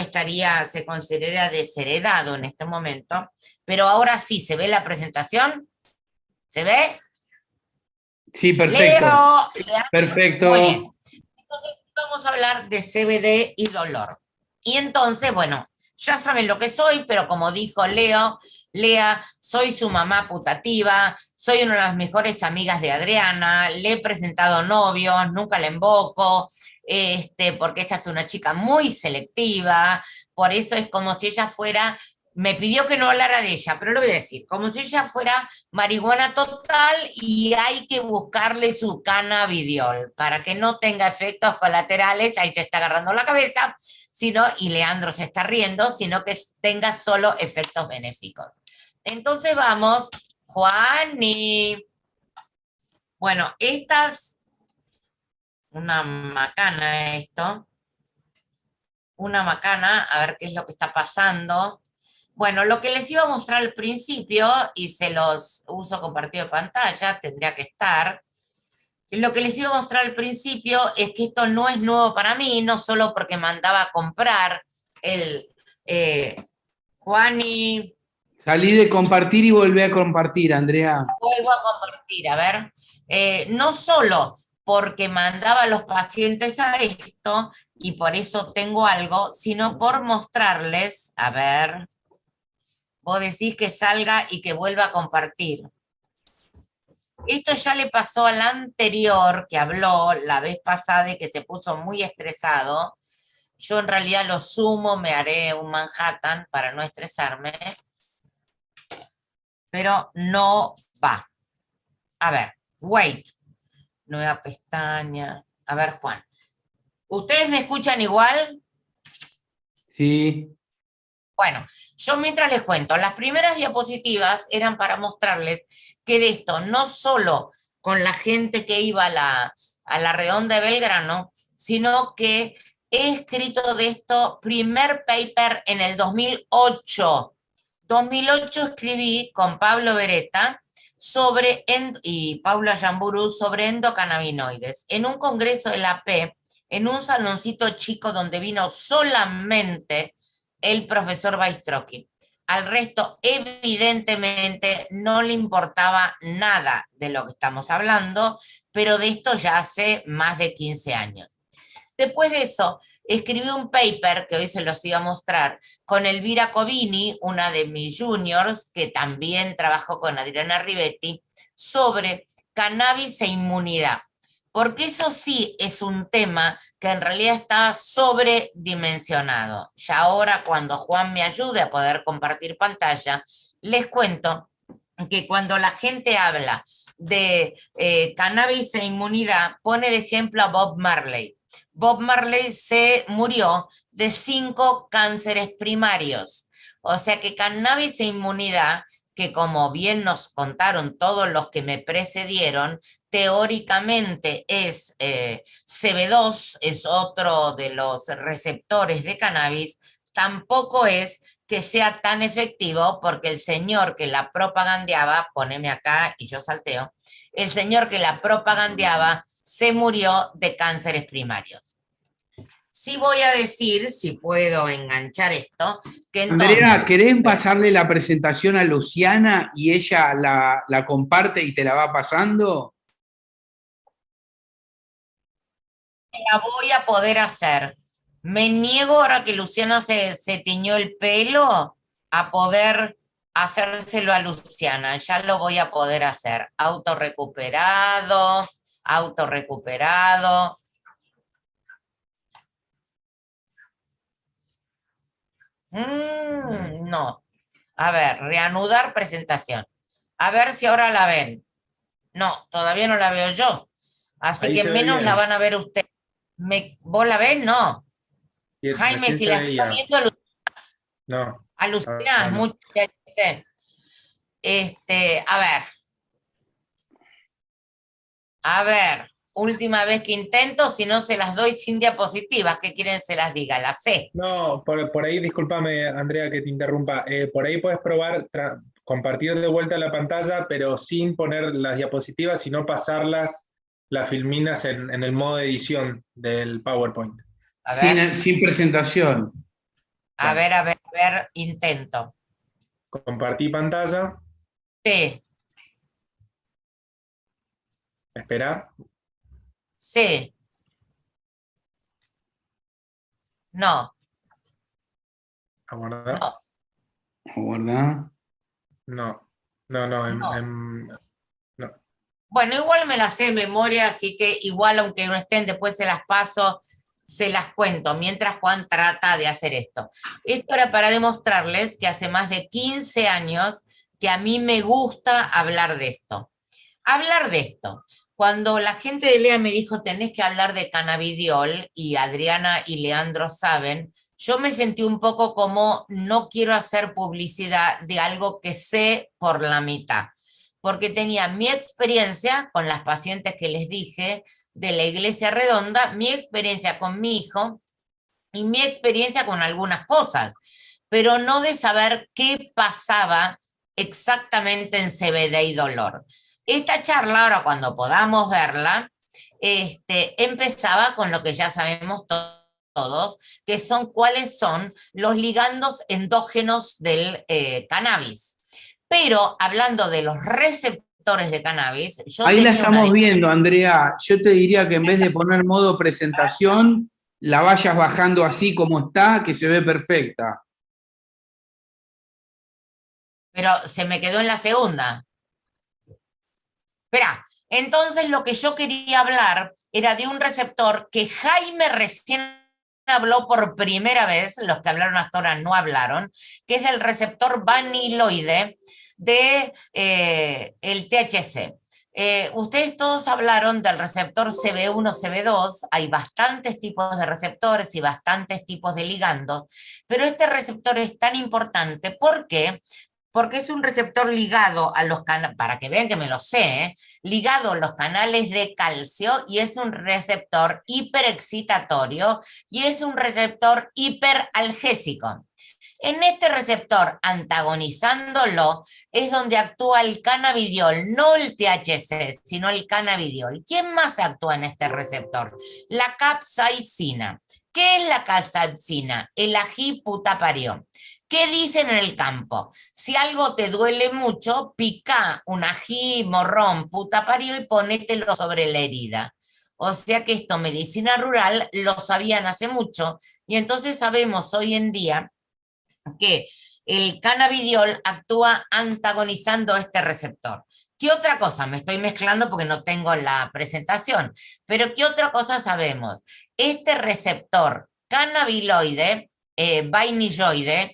se considera desheredado en este momento, pero ahora sí, ¿se ve la presentación? ¿Se ve? Sí, perfecto. Leo. Perfecto. Muy bien. Entonces vamos a hablar de CBD y dolor. Y entonces, bueno, ya saben lo que soy, pero como dijo Lea, soy su mamá putativa, soy una de las mejores amigas de Adriana, le he presentado novios, nunca la invoco, porque esta es una chica muy selectiva, por eso es como si ella fuera... Me pidió que no hablara de ella, pero lo voy a decir, como si ella fuera marihuana total y hay que buscarle su cannabidiol para que no tenga efectos colaterales, ahí se está agarrando la cabeza, y Leandro se está riendo, sino que tenga solo efectos benéficos. Entonces vamos, Juani. Bueno, estas Una macana esto. Una macana, a ver qué es lo que está pasando. Bueno, lo que les iba a mostrar al principio, y se los uso compartido de pantalla, tendría que estar. Lo que les iba a mostrar al principio es que esto no es nuevo para mí, no solo porque mandaba a comprar el Juani. Salí de compartir y volví a compartir, Andrea. Vuelvo a compartir, a ver. No solo porque mandaba a los pacientes a esto y por eso tengo algo, sino por mostrarles, a ver, vos decís que salga y que vuelva a compartir. Esto ya le pasó al anterior que habló la vez pasada y que se puso muy estresado. Yo en realidad lo sumo, me haré un Manhattan para no estresarme, pero no va. A ver, wait, nueva pestaña. A ver, Juan. ¿Ustedes me escuchan igual? Sí. Bueno, yo mientras les cuento, las primeras diapositivas eran para mostrarles que de esto, no solo con la gente que iba a la redonda de Belgrano, sino que he escrito de esto primer paper en el 2008. 2008 escribí con Pablo Beretta y Paula Yamburu sobre endocannabinoides en un congreso de la P, en un saloncito chico donde vino solamente el profesor Bajstroski. Al resto, evidentemente, no le importaba nada de lo que estamos hablando, pero de esto ya hace más de 15 años. Después de eso, escribí un paper, que hoy se los iba a mostrar, con Elvira Covini, una de mis juniors, que también trabajó con Adriana Rivetti, sobre cannabis e inmunidad. Porque eso sí es un tema que en realidad está sobredimensionado. Ya ahora, cuando Juan me ayude a poder compartir pantalla, les cuento que cuando la gente habla de cannabis e inmunidad, pone de ejemplo a Bob Marley. Bob Marley se murió de 5 cánceres primarios. O sea que cannabis e inmunidad, que como bien nos contaron todos los que me precedieron, teóricamente es CB2, es otro de los receptores de cannabis, tampoco es que sea tan efectivo porque el señor que la propagandeaba, poneme acá y yo salteo, el señor que la propagandeaba se murió de cánceres primarios. Sí voy a decir, si puedo enganchar esto, que entonces... Andrea, ¿querés pasarle la presentación a Luciana y ella la comparte y te la va pasando? La voy a poder hacer. Me niego ahora que Luciana se tiñó el pelo a poder hacérselo a Luciana. Ya lo voy a poder hacer. Autorrecuperado, autorrecuperado. No. A ver, reanudar presentación. A ver si ahora la ven. No, todavía no la veo yo. Así Ahí que se ve menos bien. la van a ver ustedes. ¿Vos la ves? No. Y Jaime, recién si se la veía. está viendo, No. alucinás no. mucho. A ver, última vez que intento, si no se las doy sin diapositivas, ¿qué quieren se las diga? La sé. No, por ahí, discúlpame, Andrea, que te interrumpa. Por ahí puedes probar compartir de vuelta la pantalla, pero sin poner las diapositivas, sino pasarlas, las filminas en el modo de edición del PowerPoint. A ver, Sin presentación. a ver, intento. Compartí pantalla. Sí, Espera. sí. No, Aguardar. no, Aguardá. No. no. Bueno, igual me las sé de memoria, así que igual aunque no estén, después se las paso, se las cuento, mientras Juan trata de hacer esto. Esto era para demostrarles que hace más de 15 años que a mí me gusta hablar de esto. Hablar de esto. Cuando la gente de Lea me dijo, tenés que hablar de cannabidiol, y Adriana y Leandro saben, yo me sentí un poco como no quiero hacer publicidad de algo que sé por la mitad. porque tenía mi experiencia con las pacientes que les dije de la Iglesia Redonda, mi experiencia con mi hijo y mi experiencia con algunas cosas, pero no de saber qué pasaba exactamente en CBD y dolor. Esta charla, ahora cuando podamos verla, empezaba con lo que ya sabemos todos, que son cuáles son los ligandos endógenos del cannabis. Pero hablando de los receptores de cannabis, ahí la estamos viendo, Andrea. Yo te diría que en vez de poner modo presentación, la vayas bajando así como está, que se ve perfecta. Pero se me quedó en la segunda. Espera, entonces lo que yo quería hablar era de un receptor que Jaime recién habló por primera vez, los que hablaron hasta ahora no hablaron, que es el receptor vaniloide de el THC. Ustedes todos hablaron del receptor CB1, CB2, hay bastantes tipos de receptores y bastantes tipos de ligandos, pero este receptor es tan importante porque es un receptor ligado a los canales, para que vean que me lo sé, ligado a los canales de calcio, y es un receptor hiperexcitatorio y es un receptor hiperalgésico. En este receptor, antagonizándolo, es donde actúa el cannabidiol, no el THC, sino el cannabidiol. ¿Quién más actúa en este receptor? La capsaicina. ¿Qué es la capsaicina? El ají puta parió. ¿Qué dicen en el campo? Si algo te duele mucho, pica un ají, morrón, puta parió y ponételo sobre la herida. O sea que esto, medicina rural, lo sabían hace mucho y entonces sabemos hoy en día que el cannabidiol actúa antagonizando este receptor. ¿Qué otra cosa? Me estoy mezclando porque no tengo la presentación, pero ¿qué otra cosa sabemos? Este receptor cannabiloide,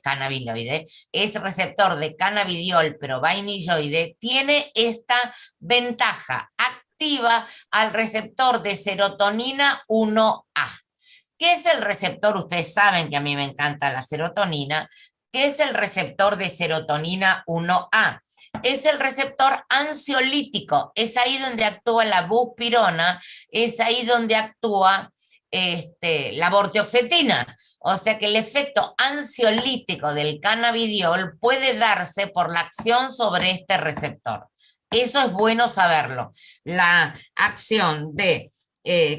cannabiloide, es receptor de cannabidiol, pero vainilloide, tiene esta ventaja, activa al receptor de serotonina 1A. ¿Qué es el receptor? Ustedes saben que a mí me encanta la serotonina. ¿Qué es el receptor de serotonina 1A? Es el receptor ansiolítico, es ahí donde actúa la buspirona, es ahí donde actúa la vortioxetina. O sea que el efecto ansiolítico del cannabidiol puede darse por la acción sobre este receptor. Eso es bueno saberlo. La acción de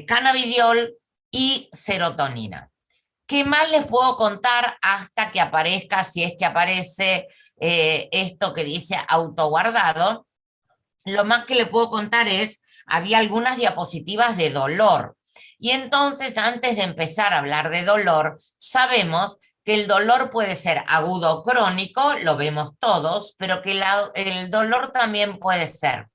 cannabidiol y serotonina. ¿Qué más les puedo contar hasta que aparezca, si es que aparece esto que dice autoguardado? Lo más que les puedo contar es, había algunas diapositivas de dolor. Y entonces, antes de empezar a hablar de dolor, sabemos que el dolor puede ser agudo o crónico, lo vemos todos, pero que el dolor también puede ser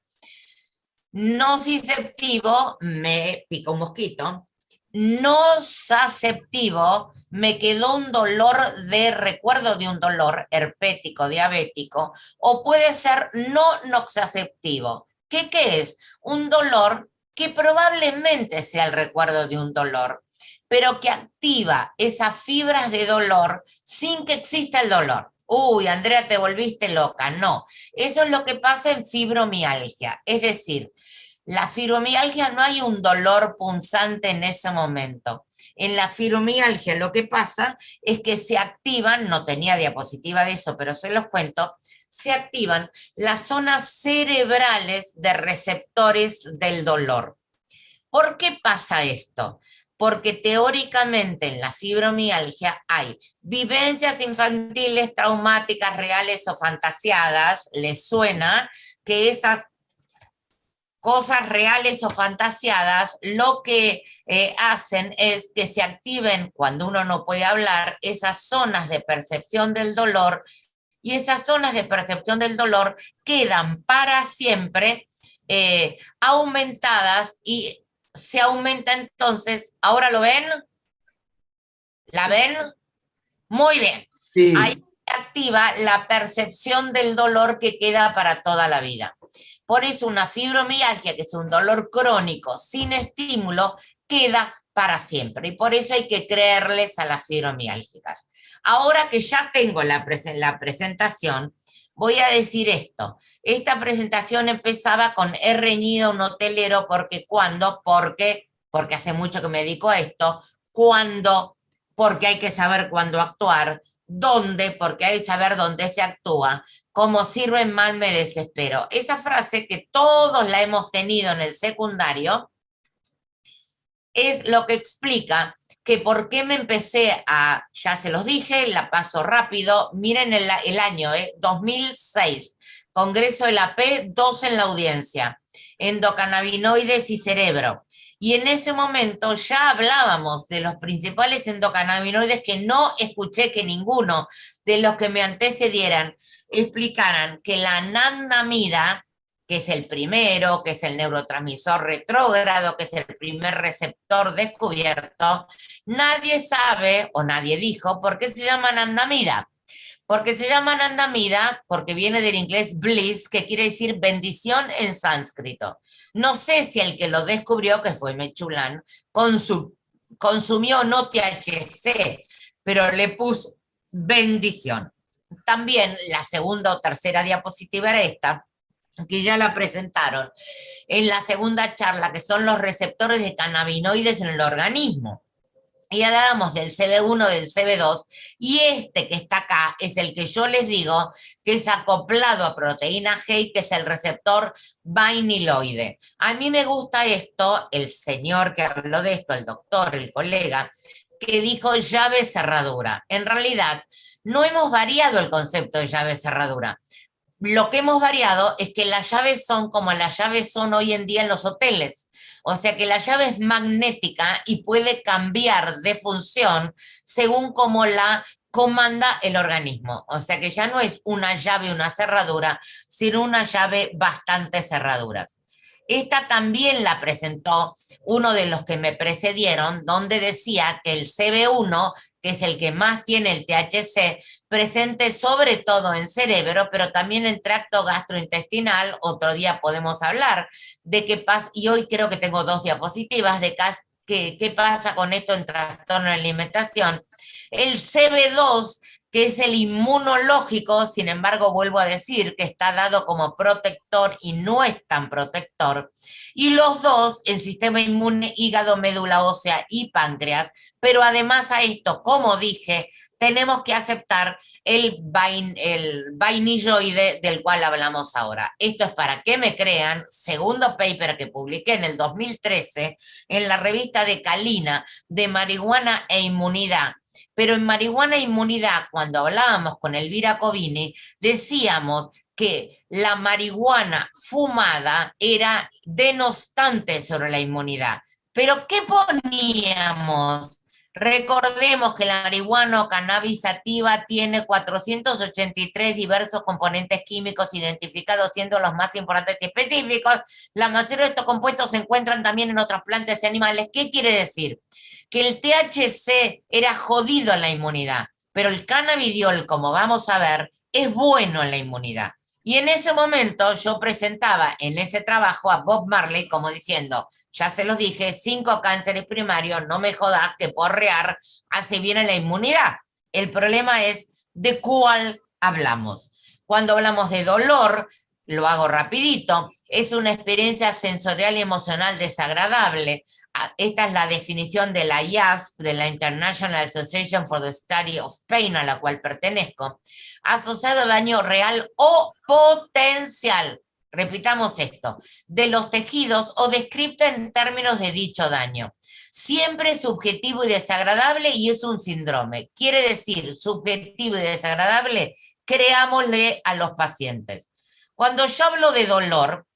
nociceptivo, me picó un mosquito, nosaceptivo, me quedó un dolor de recuerdo de un dolor herpético, diabético, o puede ser no noxaceptivo. ¿Qué es? Un dolor que probablemente sea el recuerdo de un dolor, pero que activa esas fibras de dolor sin que exista el dolor. Uy, Andrea, te volviste loca. No, eso es lo que pasa en fibromialgia. Es decir, la fibromialgia no hay un dolor punzante en ese momento. En la fibromialgia lo que pasa es que se activan, no tenía diapositiva de eso, pero se los cuento, se activan las zonas cerebrales de receptores del dolor. ¿Por qué pasa esto? Porque teóricamente en la fibromialgia hay vivencias infantiles traumáticas reales o fantasiadas. ¿Les suena? Que esas cosas reales o fantasiadas lo que hacen es que se activen, cuando uno no puede hablar, esas zonas de percepción del dolor, y esas zonas de percepción del dolor quedan para siempre aumentadas, y se aumenta entonces. ¿Ahora lo ven? ¿La ven? Muy bien. Sí. Ahí se activa la percepción del dolor que queda para toda la vida. Por eso una fibromialgia, que es un dolor crónico sin estímulo, queda para siempre. Y por eso hay que creerles a las fibromiálgicas. Ahora que ya tengo la presentación, voy a decir esto. Esta presentación empezaba con he reñido a un hotelero porque ¿cuándo? Porque hace mucho que me dedico a esto. ¿Cuándo? Porque hay que saber cuándo actuar. ¿Dónde? Porque hay que saber dónde se actúa. Como sirven mal me desespero. Esa frase que todos la hemos tenido en el secundario es lo que explica que por qué me empecé a, ya se los dije, la paso rápido, miren el año, 2006, Congreso de la P, 2 en la audiencia, endocannabinoides y cerebro. Y en ese momento ya hablábamos de los principales endocannabinoides que no escuché que ninguno de los que me antecedieran explicaran que la anandamida, que es el primero, que es el neurotransmisor retrógrado, que es el primer receptor descubierto, nadie sabe o nadie dijo por qué se llama anandamida. Porque se llama anandamida porque viene del inglés bliss, que quiere decir bendición en sánscrito. No sé si el que lo descubrió, que fue Mechulan, consumió no THC, pero le puso bendición. También la segunda o tercera diapositiva era esta, que ya la presentaron en la segunda charla, que son los receptores de cannabinoides en el organismo. Y hablábamos del CB1, del CB2, y este que está acá es el que yo les digo que es acoplado a proteína G, que es el receptor viniloide. A mí me gusta esto, el señor que habló de esto, el doctor, el colega, que dijo llave cerradura. En realidad, no hemos variado el concepto de llave cerradura. Lo que hemos variado es que las llaves son como las llaves son hoy en día en los hoteles. O sea que la llave es magnética y puede cambiar de función según cómo la comanda el organismo. O sea que ya no es una llave, una cerradura, sino una llave bastantes cerraduras. Esta también la presentó uno de los que me precedieron, donde decía que el CB1, que es el que más tiene el THC, presente sobre todo en cerebro, pero también en tracto gastrointestinal. Otro día podemos hablar de qué pasa, y hoy creo que tengo 2 diapositivas de qué pasa con esto en trastorno de alimentación. El CB2, que es el inmunológico, sin embargo, vuelvo a decir que está dado como protector y no es tan protector. Y los dos, el sistema inmune, hígado, médula ósea y páncreas. Pero además a esto, como dije, tenemos que aceptar el vainilloide del cual hablamos ahora. Esto es para que me crean, segundo paper que publiqué en el 2013 en la revista de Calina de marihuana e inmunidad. Pero en marihuana e inmunidad, cuando hablábamos con Elvira Covini, decíamos que la marihuana fumada era denostante sobre la inmunidad. ¿Pero qué poníamos? Recordemos que la marihuana o cannabis sativa tiene 483 diversos componentes químicos identificados, siendo los más importantes y específicos. La mayoría de estos compuestos se encuentran también en otras plantas y animales. ¿Qué quiere decir? Que el THC era jodido en la inmunidad, pero el cannabidiol, como vamos a ver, es bueno en la inmunidad. Y en ese momento yo presentaba en ese trabajo a Bob Marley como diciendo, ya se los dije, 5 cánceres primarios, no me jodas que porrear hace bien en la inmunidad. El problema es de cuál hablamos. Cuando hablamos de dolor, lo hago rapidito, es una experiencia sensorial y emocional desagradable. Esta es la definición de la IASP, de la International Association for the Study of Pain, a la cual pertenezco, asociado a daño real o potencial, repitamos esto, de los tejidos o descrito en términos de dicho daño. Siempre subjetivo y desagradable y es un síndrome. Quiere decir, subjetivo y desagradable, creámosle a los pacientes. Cuando yo hablo de dolor,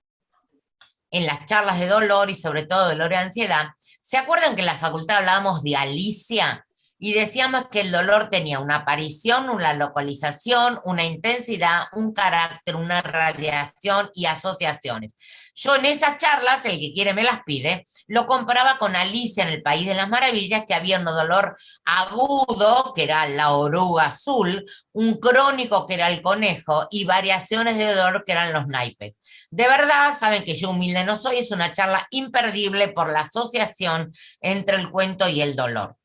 en las charlas de dolor y sobre todo dolor y ansiedad, ¿se acuerdan que en la facultad hablábamos de Alicia? Y decíamos que el dolor tenía una aparición, una localización, una intensidad, un carácter, una radiación y asociaciones. Yo en esas charlas, el que quiere me las pide, lo comparaba con Alicia en el País de las Maravillas, que había un dolor agudo, que era la oruga azul, un crónico, que era el conejo, y variaciones de dolor, que eran los naipes. De verdad, saben que yo humilde no soy, es una charla imperdible por la asociación entre el cuento y el dolor.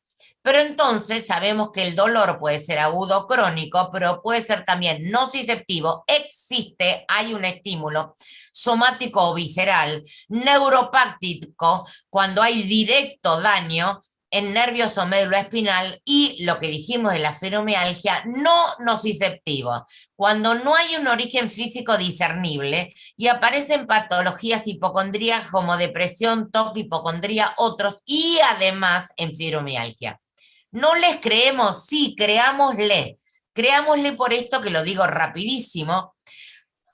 Pero entonces sabemos que el dolor puede ser agudo o crónico, pero puede ser también nociceptivo. Existe, hay un estímulo somático o visceral, neuropáctico, cuando hay directo daño en nervios o médula espinal, y lo que dijimos de la fibromialgia, no nociceptivo, cuando no hay un origen físico discernible y aparecen patologías hipocondríacas como depresión, TOC, hipocondría, otros, y además en fibromialgia. No les creemos, sí, creámosle. Creámosle por esto que lo digo rapidísimo.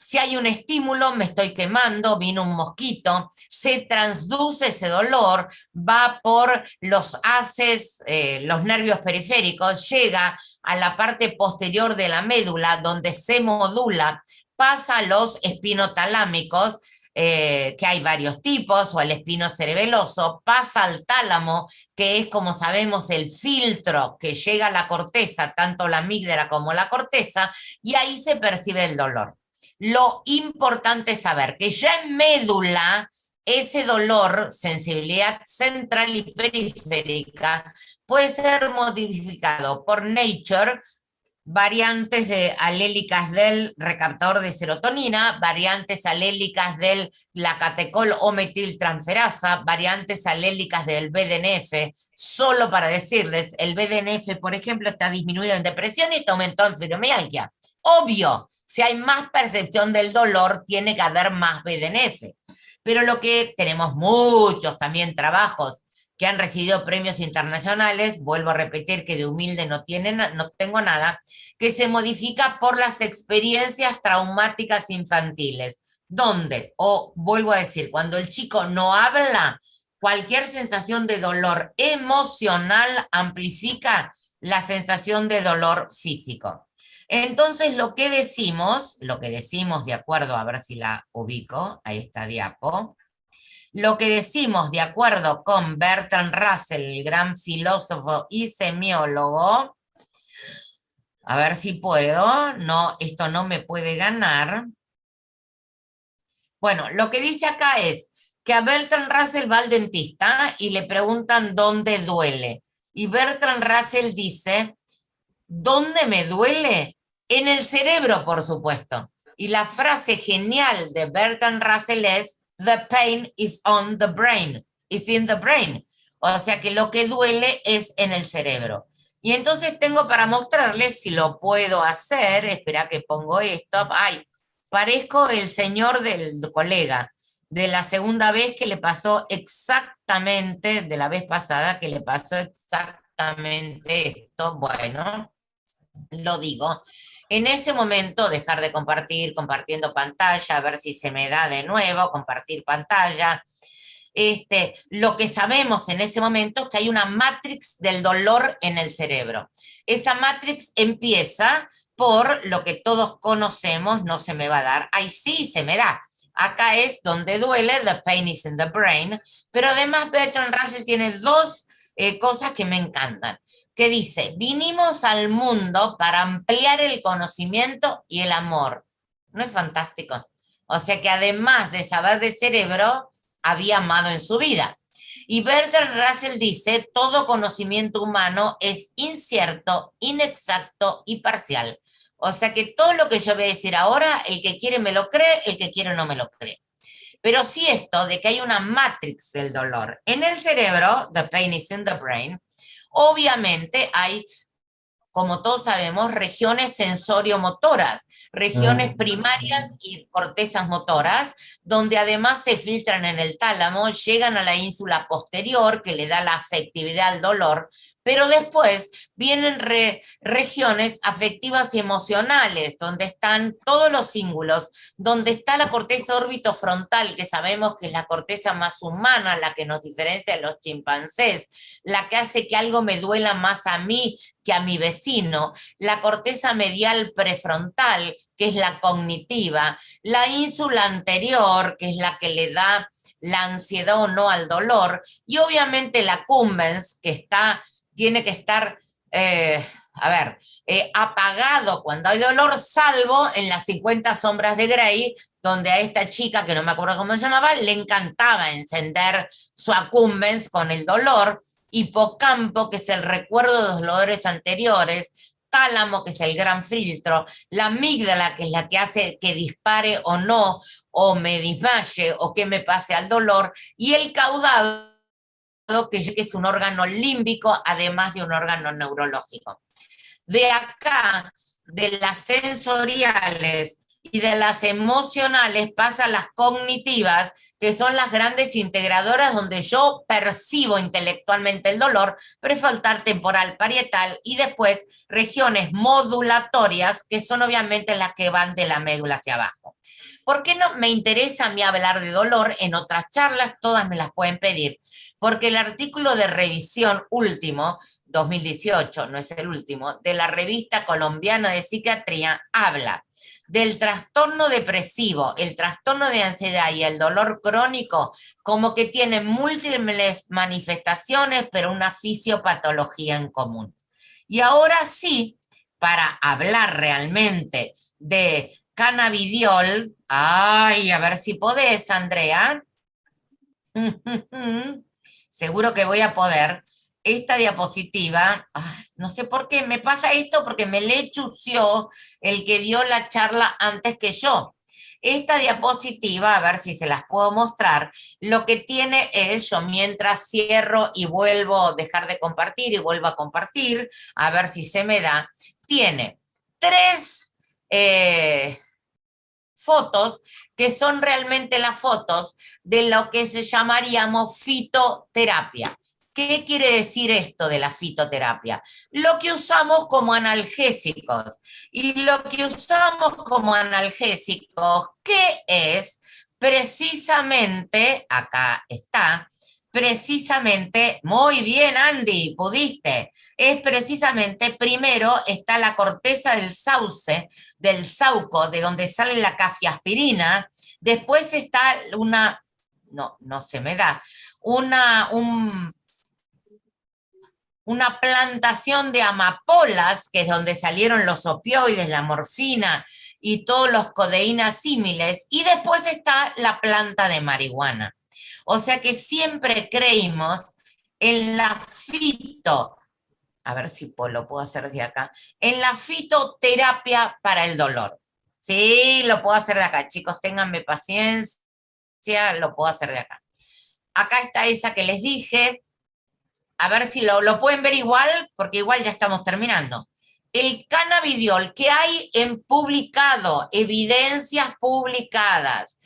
Si hay un estímulo, me estoy quemando, vino un mosquito, se transduce ese dolor, va por los haces, los nervios periféricos, llega a la parte posterior de la médula donde se modula, pasa a los espinotalámicos, que hay varios tipos, o al espino cerebeloso, pasa al tálamo, que es, como sabemos, el filtro que llega a la corteza, tanto la amígdala como la corteza, y ahí se percibe el dolor. Lo importante es saber que ya en médula, ese dolor, sensibilidad central y periférica, puede ser modificado por Nature, variantes alélicas del recaptador de serotonina, variantes alélicas del lacatecol o metiltransferasa, variantes alélicas del BDNF. Solo para decirles, el BDNF, por ejemplo, está disminuido en depresión y está aumentado en fibromialgia. Obvio, si hay más percepción del dolor, tiene que haber más BDNF. Pero lo que tenemos muchos también trabajos que han recibido premios internacionales, vuelvo a repetir que de humilde no tengo nada, que se modifica por las experiencias traumáticas infantiles, donde, o vuelvo a decir, cuando el chico no habla, cualquier sensación de dolor emocional amplifica la sensación de dolor físico. Entonces lo que decimos de acuerdo, a ver si la ubico, ahí está diapo, lo que decimos de acuerdo con Bertrand Russell, el gran filósofo y semiólogo, a ver si puedo, no, esto no me puede ganar. Bueno, lo que dice acá es que a Bertrand Russell va al dentista y le preguntan dónde duele. Y Bertrand Russell dice, ¿dónde me duele? En el cerebro, por supuesto. Y la frase genial de Bertrand Russell es, the pain is on the brain, is in the brain. O sea que lo que duele es en el cerebro. Y entonces tengo para mostrarles, si lo puedo hacer, espera que pongo esto, ay, parezco el señor del colega, de la segunda vez que le pasó exactamente, de la vez pasada que le pasó exactamente esto, bueno, lo digo. En ese momento, dejar de compartir, compartiendo pantalla, a ver si se me da de nuevo, compartir pantalla. Lo que sabemos en ese momento es que hay una matrix del dolor en el cerebro. Esa matrix empieza por lo que todos conocemos, no se me va a dar, ahí sí se me da. Acá es donde duele, the pain is in the brain, pero además Bertrand Russell tiene dos cosas que me encantan, que dice, vinimos al mundo para ampliar el conocimiento y el amor. ¿No es fantástico? O sea que además de saber de cerebro, había amado en su vida. Y Bertrand Russell dice, todo conocimiento humano es incierto, inexacto y parcial. O sea que todo lo que yo voy a decir ahora, el que quiere me lo cree, el que quiere no me lo cree. Pero sí esto de que hay una matrix del dolor. En el cerebro, the pain is in the brain, obviamente hay, como todos sabemos, regiones sensoriomotoras, regiones primarias y cortezas motoras, donde además se filtran en el tálamo, llegan a la ínsula posterior, que le da la afectividad al dolor, pero después vienen regiones afectivas y emocionales, donde están todos los cíngulos, donde está la corteza orbitofrontal, que sabemos que es la corteza más humana, la que nos diferencia de los chimpancés, la que hace que algo me duela más a mí que a mi vecino, la corteza medial prefrontal, que es la cognitiva, la ínsula anterior, que es la que le da la ansiedad o no al dolor, y obviamente la accumbens, que tiene que estar, apagado cuando hay dolor, salvo en las 50 sombras de Grey, donde a esta chica, que no me acuerdo cómo se llamaba, le encantaba encender su accumbens con el dolor, hipocampo, que es el recuerdo de los dolores anteriores, tálamo, que es el gran filtro, la amígdala, que es la que hace que dispare o no, o me desmaye, o que me pase al dolor, y el caudado, que es un órgano límbico, además de un órgano neurológico. De acá, de las sensoriales y de las emocionales, pasan las cognitivas, que son las grandes integradoras donde yo percibo intelectualmente el dolor, prefrontal, temporal, parietal, y después regiones modulatorias, que son obviamente las que van de la médula hacia abajo. ¿Por qué no me interesa a mí hablar de dolor? En otras charlas todas me las pueden pedir, porque el artículo de revisión último, 2018, no es el último, de la revista colombiana de psiquiatría, habla del trastorno depresivo, el trastorno de ansiedad y el dolor crónico como que tienen múltiples manifestaciones, pero una fisiopatología en común. Y ahora sí, para hablar realmente de cannabidiol, ay, a ver si podés, Andrea. Seguro que voy a poder. Esta diapositiva, no sé por qué me pasa esto, porque me le chució el que dio la charla antes que yo. Esta diapositiva, a ver si se las puedo mostrar, lo que tiene es, yo mientras cierro y vuelvo a dejar de compartir y vuelvo a compartir, a ver si se me da, tiene 3 fotos que son realmente las fotos de lo que se llamaríamos fitoterapia. ¿Qué quiere decir esto de la fitoterapia? Lo que usamos como analgésicos. Y lo que usamos como analgésicos, ¿qué es? Precisamente, acá está, precisamente, muy bien Andy, pudiste, es precisamente, primero está la corteza del sauce, del sauco, de donde sale la cafiaspirina, después está una, no se me da, una plantación de amapolas, que es donde salieron los opioides, la morfina y todos los codeínas símiles, y después está la planta de marihuana. O sea que siempre creímos en la a ver si lo puedo hacer desde acá, en la fitoterapia para el dolor. Sí, lo puedo hacer de acá, chicos, ténganme paciencia, lo puedo hacer de acá. Acá está esa que les dije, a ver si lo pueden ver igual, porque igual ya estamos terminando. El cannabidiol que hay en publicado, evidencias publicadas,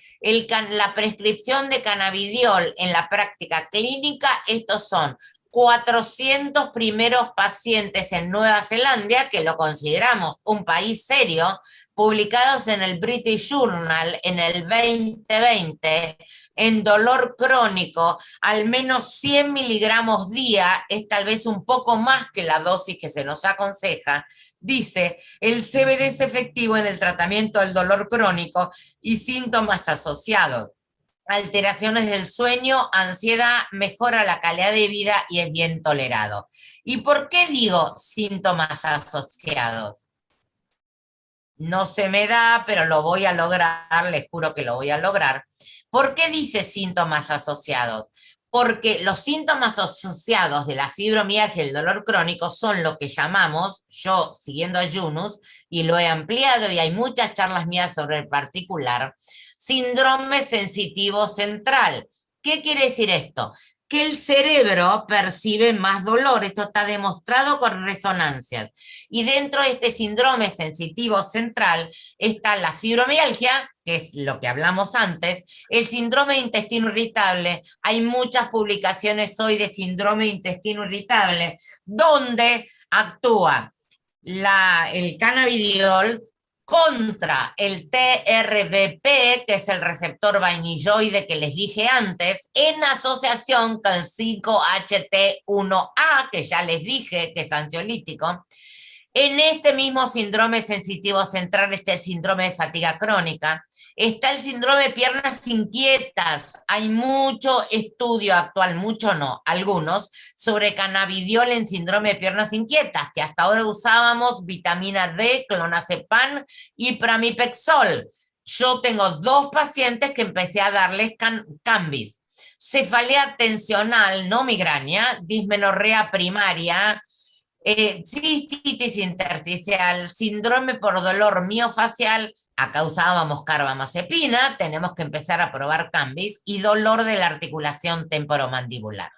la prescripción de cannabidiol en la práctica clínica, estos son 400 primeros pacientes en Nueva Zelanda, que lo consideramos un país serio, publicados en el British Journal en el 2020, en dolor crónico, al menos 100 miligramos día, es tal vez un poco más que la dosis que se nos aconseja. Dice, el CBD es efectivo en el tratamiento del dolor crónico y síntomas asociados. Alteraciones del sueño, ansiedad, mejora la calidad de vida y es bien tolerado. ¿Y por qué digo síntomas asociados? No se me da, pero lo voy a lograr, les juro que lo voy a lograr. ¿Por qué dice síntomas asociados? Porque los síntomas asociados de la fibromialgia y el dolor crónico son lo que llamamos, yo siguiendo a Yunus, y lo he ampliado y hay muchas charlas mías sobre el particular, síndrome sensitivo central. ¿Qué quiere decir esto? Que el cerebro percibe más dolor, esto está demostrado con resonancias. Y dentro de este síndrome sensitivo central está la fibromialgia, que es lo que hablamos antes, el síndrome de intestino irritable. Hay muchas publicaciones hoy de síndrome de intestino irritable, donde actúa el cannabidiol contra el TRBP, que es el receptor vainilloide que les dije antes, en asociación con 5-HT1A, que ya les dije que es ansiolítico. En este mismo síndrome sensitivo central está el síndrome de fatiga crónica, está el síndrome de piernas inquietas. Hay mucho estudio actual, mucho no, algunos, sobre cannabidiol en síndrome de piernas inquietas, que hasta ahora usábamos vitamina D, clonazepam y pramipexol. Yo tengo 2 pacientes que empecé a darles Cambis. cefalea tensional, no migraña, dismenorrea primaria, cistitis intersticial, síndrome por dolor miofacial, acá usábamos carbamazepina, tenemos que empezar a probar Cambis, y dolor de la articulación temporomandibular.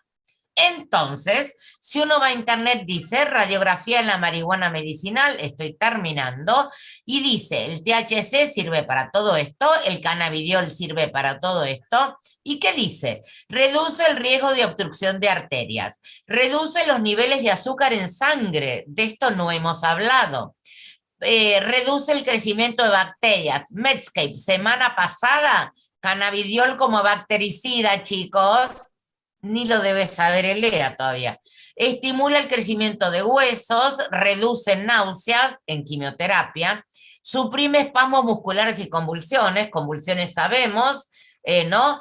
Entonces, si uno va a internet, dice radiografía en la marihuana medicinal, estoy terminando, y dice el THC sirve para todo esto, el cannabidiol sirve para todo esto, ¿y qué dice? Reduce el riesgo de obstrucción de arterias, reduce los niveles de azúcar en sangre, de esto no hemos hablado, reduce el crecimiento de bacterias. Medscape, semana pasada, cannabidiol como bactericida, chicos. Ni lo debe saber el EA todavía. Estimula el crecimiento de huesos, reduce náuseas en quimioterapia, suprime espasmos musculares y convulsiones sabemos, ¿no?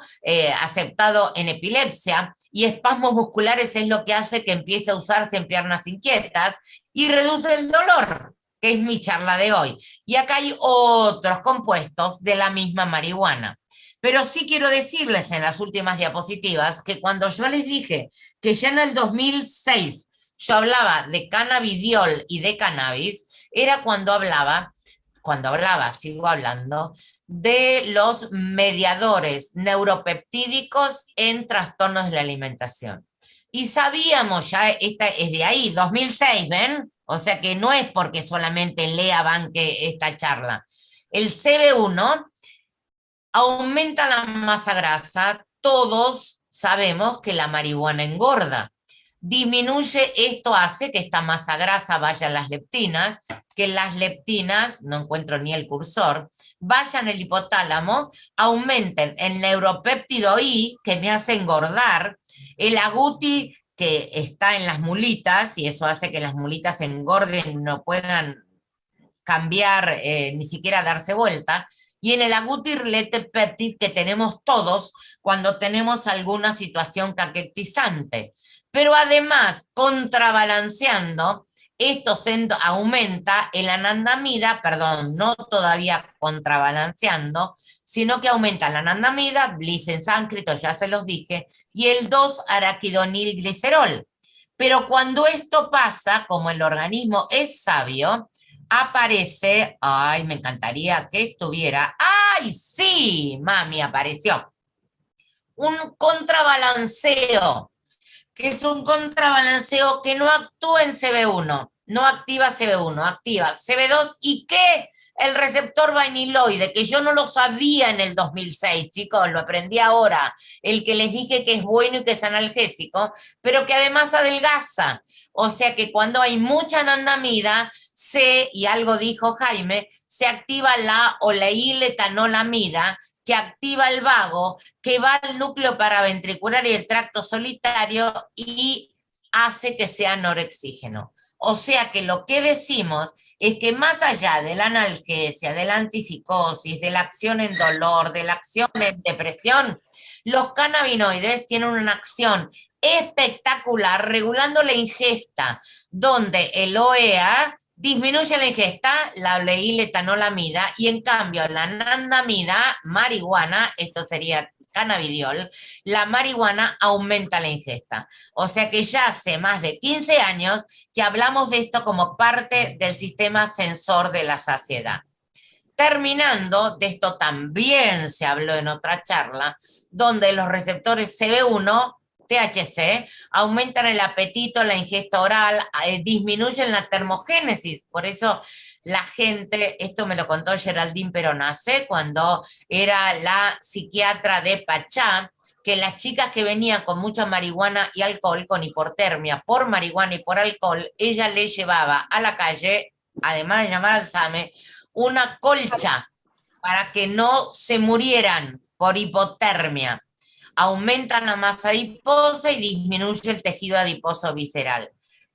Aceptado en epilepsia, y espasmos musculares es lo que hace que empiece a usarse en piernas inquietas, y reduce el dolor, que es mi charla de hoy. Y acá hay otros compuestos de la misma marihuana. Pero sí quiero decirles en las últimas diapositivas que cuando yo les dije que ya en el 2006 yo hablaba de cannabidiol y de cannabis, era cuando hablaba, sigo hablando, de los mediadores neuropeptídicos en trastornos de la alimentación. Y sabíamos ya, esta es de ahí, 2006, ¿ven? O sea que no es porque solamente Lea banque esta charla. El CB1 aumenta la masa grasa, todos sabemos que la marihuana engorda. Disminuye, esto hace que esta masa grasa vaya a las leptinas, que las leptinas, no encuentro ni el cursor, vayan al hipotálamo, aumenten el neuropéptido I, que me hace engordar, el agouti, que está en las mulitas, y eso hace que las mulitas engorden, no puedan cambiar, ni siquiera darse vuelta, y en el agouti related peptide que tenemos todos cuando tenemos alguna situación caquetizante. Pero además, contrabalanceando, esto aumenta el anandamida, perdón, no todavía contrabalanceando, sino que aumenta la anandamida, glisensánscrito, ya se los dije, y el 2-araquidonilglicerol. Pero cuando esto pasa, como el organismo es sabio, aparece, ay, me encantaría que estuviera, ay, sí, mami, apareció, un contrabalanceo, que es un contrabalanceo que no actúa en CB1, no activa CB1, activa CB2, ¿y qué? El receptor vaniloide, que yo no lo sabía en el 2006, chicos, lo aprendí ahora, el que les dije que es bueno y que es analgésico, pero que además adelgaza, o sea que cuando hay mucha anandamida, y algo dijo Jaime, se activa la oleíletanolamida, que activa el vago, que va al núcleo paraventricular y el tracto solitario y hace que sea norexígeno. O sea que lo que decimos es que más allá de la analgesia, de la antipsicosis, de la acción en dolor, de la acción en depresión, los cannabinoides tienen una acción espectacular regulando la ingesta, donde el OEA disminuye la ingesta, la oleíletanolamida, y en cambio la anandamida, marihuana, esto sería cannabidiol, la marihuana aumenta la ingesta. O sea que ya hace más de 15 años que hablamos de esto como parte del sistema sensor de la saciedad. Terminando, de esto también se habló en otra charla, donde los receptores CB1, THC, aumentan el apetito, la ingesta oral, disminuyen la termogénesis. Por eso la gente, esto me lo contó Geraldine Peronace cuando era la psiquiatra de Pachá, que las chicas que venían con mucha marihuana y alcohol, con hipotermia por marihuana y por alcohol, ella les llevaba a la calle, además de llamar al SAME, una colcha para que no se murieran por hipotermia. Aumentan la masa adiposa y disminuye el tejido adiposo visceral.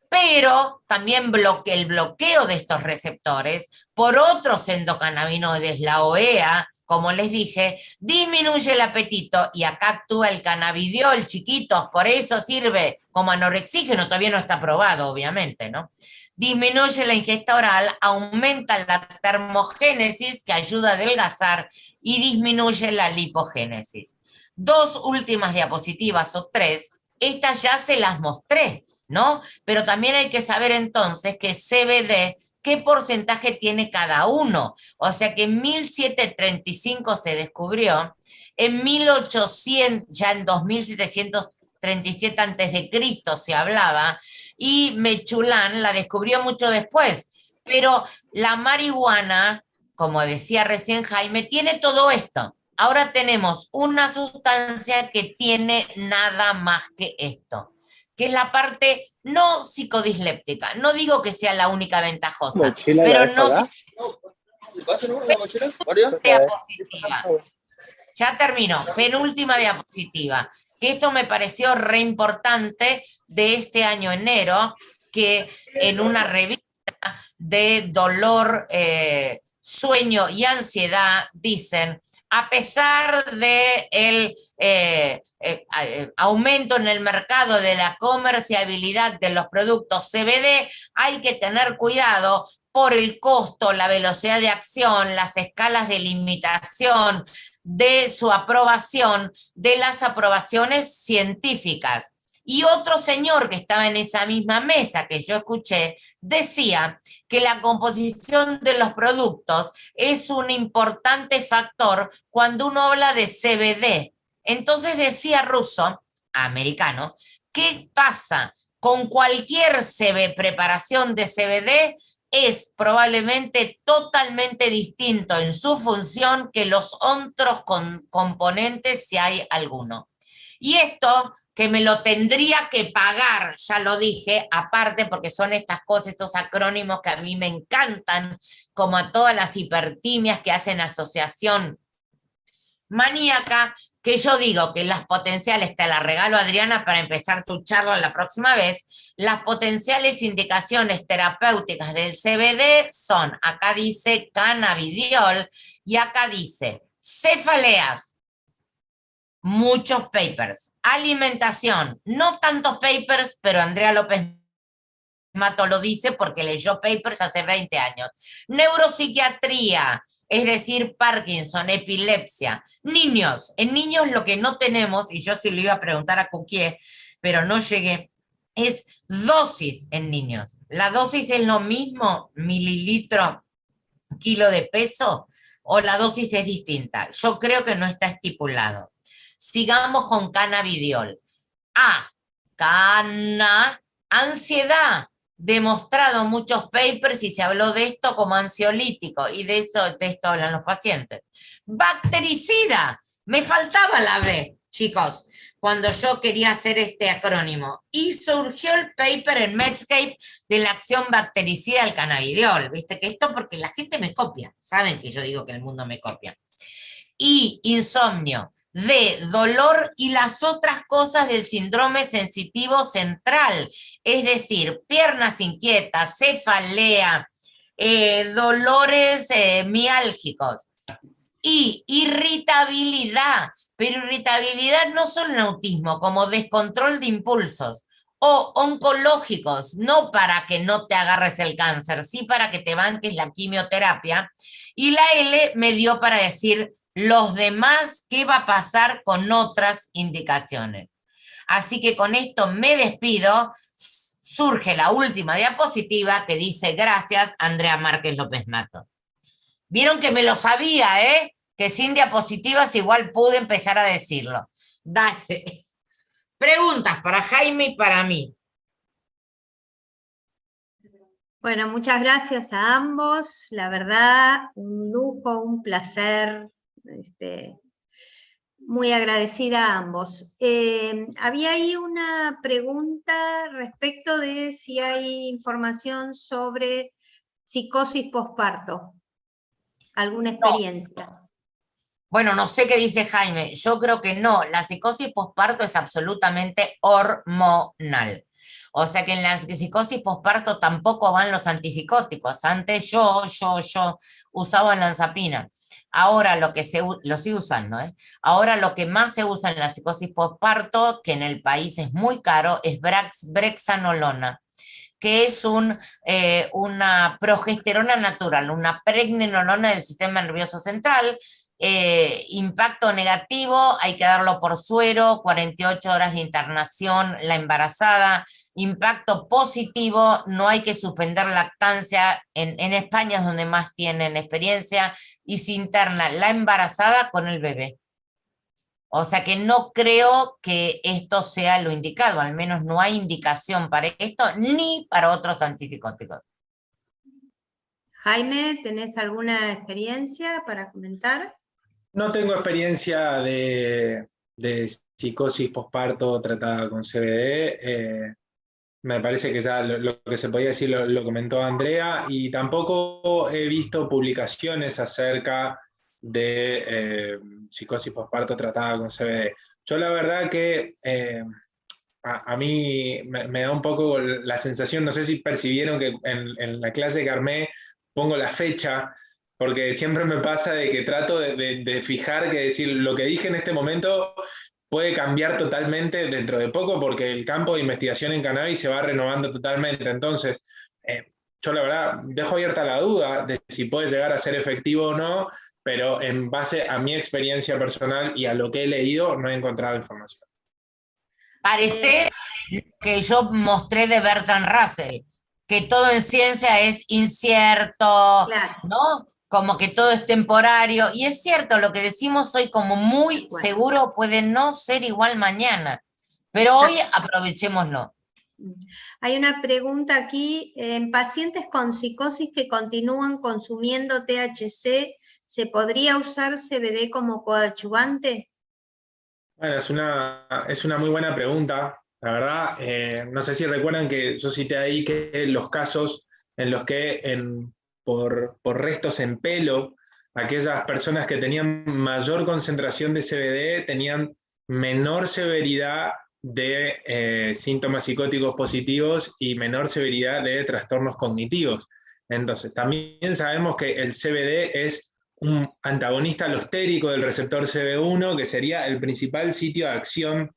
Pero también el bloqueo de estos receptores por otros endocannabinoides, la OEA, como les dije, disminuye el apetito y acá actúa el cannabidiol, chiquitos, por eso sirve como anorexígeno, todavía no está probado, obviamente, ¿no? Disminuye la ingesta oral, aumenta la termogénesis, que ayuda a adelgazar, y disminuye la lipogénesis. 2 últimas diapositivas o 3, estas ya se las mostré, ¿no? Pero también hay que saber entonces que CBD, ¿qué porcentaje tiene cada uno? O sea que en 1735 se descubrió, en 1800, ya en 2737 antes de Cristo se hablaba, y Mechulán la descubrió mucho después. Pero la marihuana, como decía recién Jaime, tiene todo esto. Ahora tenemos una sustancia que tiene nada más que esto, que es la parte no psicodisléptica. No digo que sea la única ventajosa, pero no... Diapositiva. Ya terminó. Penúltima diapositiva. Que esto me pareció re importante de este año enero, que en una revista de dolor, sueño y ansiedad dicen: a pesar del aumento en el mercado de la comerciabilidad de los productos CBD, hay que tener cuidado por el costo, la velocidad de acción, las escalas de limitación de su aprobación, de las aprobaciones científicas. Y otro señor que estaba en esa misma mesa que yo escuché decía que la composición de los productos es un importante factor cuando uno habla de CBD. Entonces decía Russo, americano, ¿qué pasa con cualquier preparación de CBD? Es probablemente totalmente distinto en su función que los otros componentes, si hay alguno. Y esto, que me lo tendría que pagar, ya lo dije, aparte porque son estas cosas, estos acrónimos que a mí me encantan, como a todas las hipertimias que hacen asociación maníaca, que yo digo que las potenciales, te la regalo Adriana para empezar tu charla la próxima vez, las potenciales indicaciones terapéuticas del CBD son, acá dice cannabidiol y acá dice cefaleas, muchos papers, alimentación, no tantos papers, pero Andrea López Mato lo dice porque leyó papers hace 20 años. Neuropsiquiatría, es decir, Parkinson, epilepsia. Niños, en niños lo que no tenemos, y yo sí le iba a preguntar a Cuquier, pero no llegué, es dosis en niños. ¿La dosis es lo mismo, mililitro, kilo de peso, o la dosis es distinta? Yo creo que no está estipulado. Sigamos con cannabidiol. Ansiedad. Demostrado muchos papers y se habló de esto como ansiolítico, y de esto hablan los pacientes. Bactericida, me faltaba la B, chicos, cuando yo quería hacer este acrónimo, y surgió el paper en Medscape de la acción bactericida del cannabidiol, viste que esto porque la gente me copia, saben que yo digo que el mundo me copia. Y insomnio, de dolor y las otras cosas del síndrome sensitivo central, es decir, piernas inquietas, cefalea, dolores miálgicos y irritabilidad, pero irritabilidad no solo en autismo, como descontrol de impulsos, o oncológicos, no para que no te agarres el cáncer, sí para que te banques la quimioterapia, y la L me dio para decir los demás, ¿qué va a pasar con otras indicaciones? Así que con esto me despido. Surge la última diapositiva que dice: gracias, Andrea Márquez López Mato. Vieron que me lo sabía, ¿eh? Que sin diapositivas igual pude empezar a decirlo. Dale. Preguntas para Jaime y para mí. Bueno, muchas gracias a ambos. La verdad, un lujo, un placer. Muy agradecida a ambos. Había ahí una pregunta respecto de si hay información sobre psicosis posparto. ¿Alguna experiencia? No. Bueno, no sé qué dice Jaime. Yo creo que no. La psicosis posparto es absolutamente hormonal. O sea que en la psicosis posparto tampoco van los antipsicóticos. Antes yo usaba lanzapina. Ahora lo sigo usando, ¿eh? Ahora lo que más se usa en la psicosis postparto, que en el país es muy caro, es brexanolona, que es una progesterona natural, una pregnenolona del sistema nervioso central. Impacto negativo, hay que darlo por suero, 48 horas de internación la embarazada. Impacto positivo, no hay que suspender lactancia, en España es donde más tienen experiencia, y se interna la embarazada con el bebé. O sea que no creo que esto sea lo indicado, al menos no hay indicación para esto ni para otros antipsicóticos. Jaime, ¿tenés alguna experiencia para comentar? No tengo experiencia de psicosis posparto tratada con CBD. Me parece que ya lo que se podía decir lo comentó Andrea, y tampoco he visto publicaciones acerca de psicosis posparto tratada con CBD. Yo la verdad que a mí me da un poco la sensación, no sé si percibieron que en la clase que armé pongo la fecha, porque siempre me pasa de que trato de fijar que decir lo que dije en este momento puede cambiar totalmente dentro de poco, porque el campo de investigación en cannabis se va renovando totalmente. Entonces, yo la verdad dejo abierta la duda de si puede llegar a ser efectivo o no, pero en base a mi experiencia personal y a lo que he leído, no he encontrado información. Parece que yo mostré de Bertrand Russell, que todo en ciencia es incierto, Claro. ¿no? Como que todo es temporario, y es cierto, lo que decimos hoy como muy Bueno. seguro puede no ser igual mañana, pero hoy aprovechémoslo. Hay una pregunta aquí, en pacientes con psicosis que continúan consumiendo THC, ¿se podría usar CBD como coadyuvante? Bueno, es una muy buena pregunta. La verdad, no sé si recuerdan que yo cité ahí que los casos en los que por restos en pelo, aquellas personas que tenían mayor concentración de CBD tenían menor severidad de síntomas psicóticos positivos y menor severidad de trastornos cognitivos. Entonces, también sabemos que el CBD es un antagonista alostérico del receptor CB1, que sería el principal sitio de acción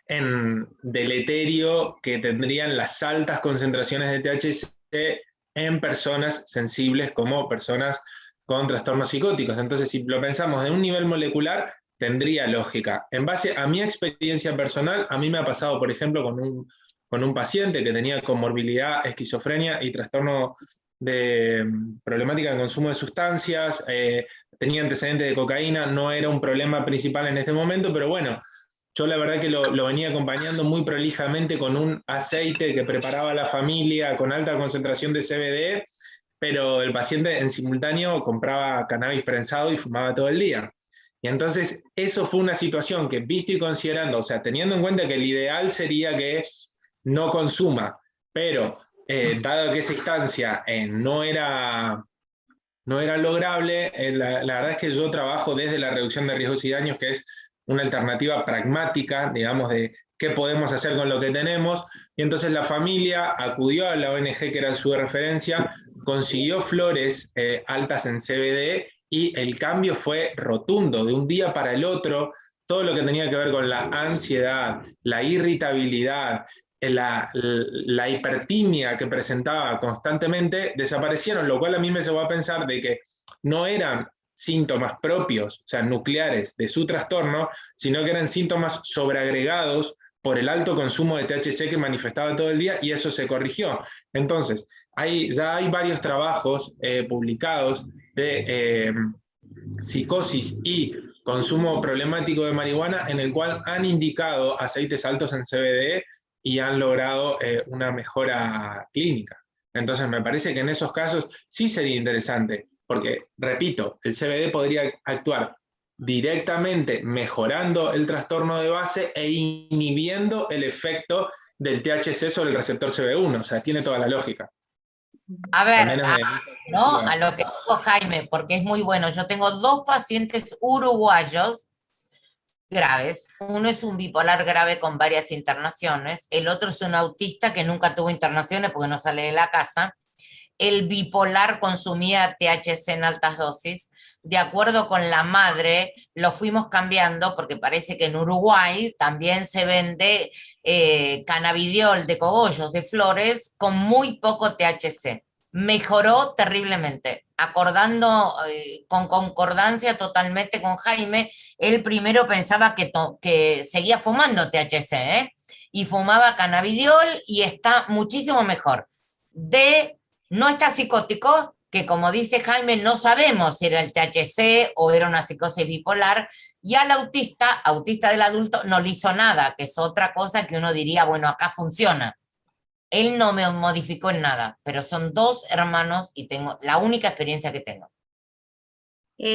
en deleterio que tendrían las altas concentraciones de THC en personas sensibles como personas con trastornos psicóticos. Entonces, si lo pensamos de un nivel molecular, tendría lógica. En base a mi experiencia personal, a mí me ha pasado, por ejemplo, con un paciente que tenía comorbilidad, esquizofrenia y trastorno de problemática de consumo de sustancias, tenía antecedentes de cocaína, no era un problema principal en este momento, pero bueno, yo la verdad que lo venía acompañando muy prolijamente con un aceite que preparaba la familia con alta concentración de CBD, pero el paciente en simultáneo compraba cannabis prensado y fumaba todo el día. Y entonces eso fue una situación que, visto y considerando, o sea, teniendo en cuenta que el ideal sería que no consuma, pero dado que esa instancia no era lograble, la verdad es que yo trabajo desde la reducción de riesgos y daños, que es una alternativa pragmática, digamos, de qué podemos hacer con lo que tenemos, y entonces la familia acudió a la ONG que era su referencia, consiguió flores altas en CBD, y el cambio fue rotundo, de un día para el otro. Todo lo que tenía que ver con la ansiedad, la irritabilidad, la hipertimia que presentaba constantemente desaparecieron, lo cual a mí me llevó a pensar de que no eran síntomas propios, o sea, nucleares de su trastorno, sino que eran síntomas sobreagregados por el alto consumo de THC que manifestaba todo el día, y eso se corrigió. Entonces, ya hay varios trabajos publicados de psicosis y consumo problemático de marihuana en el cual han indicado aceites altos en CBD y han logrado una mejora clínica. Entonces me parece que en esos casos sí sería interesante, porque, repito, el CBD podría actuar directamente mejorando el trastorno de base e inhibiendo el efecto del THC sobre el receptor CB1, o sea, tiene toda la lógica. A ver, ¿no? A lo que dijo Jaime, porque es muy bueno. Yo tengo 2 pacientes uruguayos graves. Uno es un bipolar grave con varias internaciones, el otro es un autista que nunca tuvo internaciones porque no sale de la casa. el bipolar consumía THC en altas dosis. De acuerdo con la madre, lo fuimos cambiando porque parece que en Uruguay también se vende cannabidiol de cogollos, de flores, con muy poco THC. Mejoró terriblemente, acordando con concordancia totalmente con Jaime. Él primero pensaba que seguía fumando THC, y fumaba cannabidiol y está muchísimo mejor. No está psicótico, que como dice Jaime, no sabemos si era el THC o era una psicosis bipolar, y al autista del adulto, no le hizo nada, que es otra cosa que uno diría, bueno, acá funciona. Él no me modificó en nada, pero son 2 hermanos y tengo la única experiencia que tengo.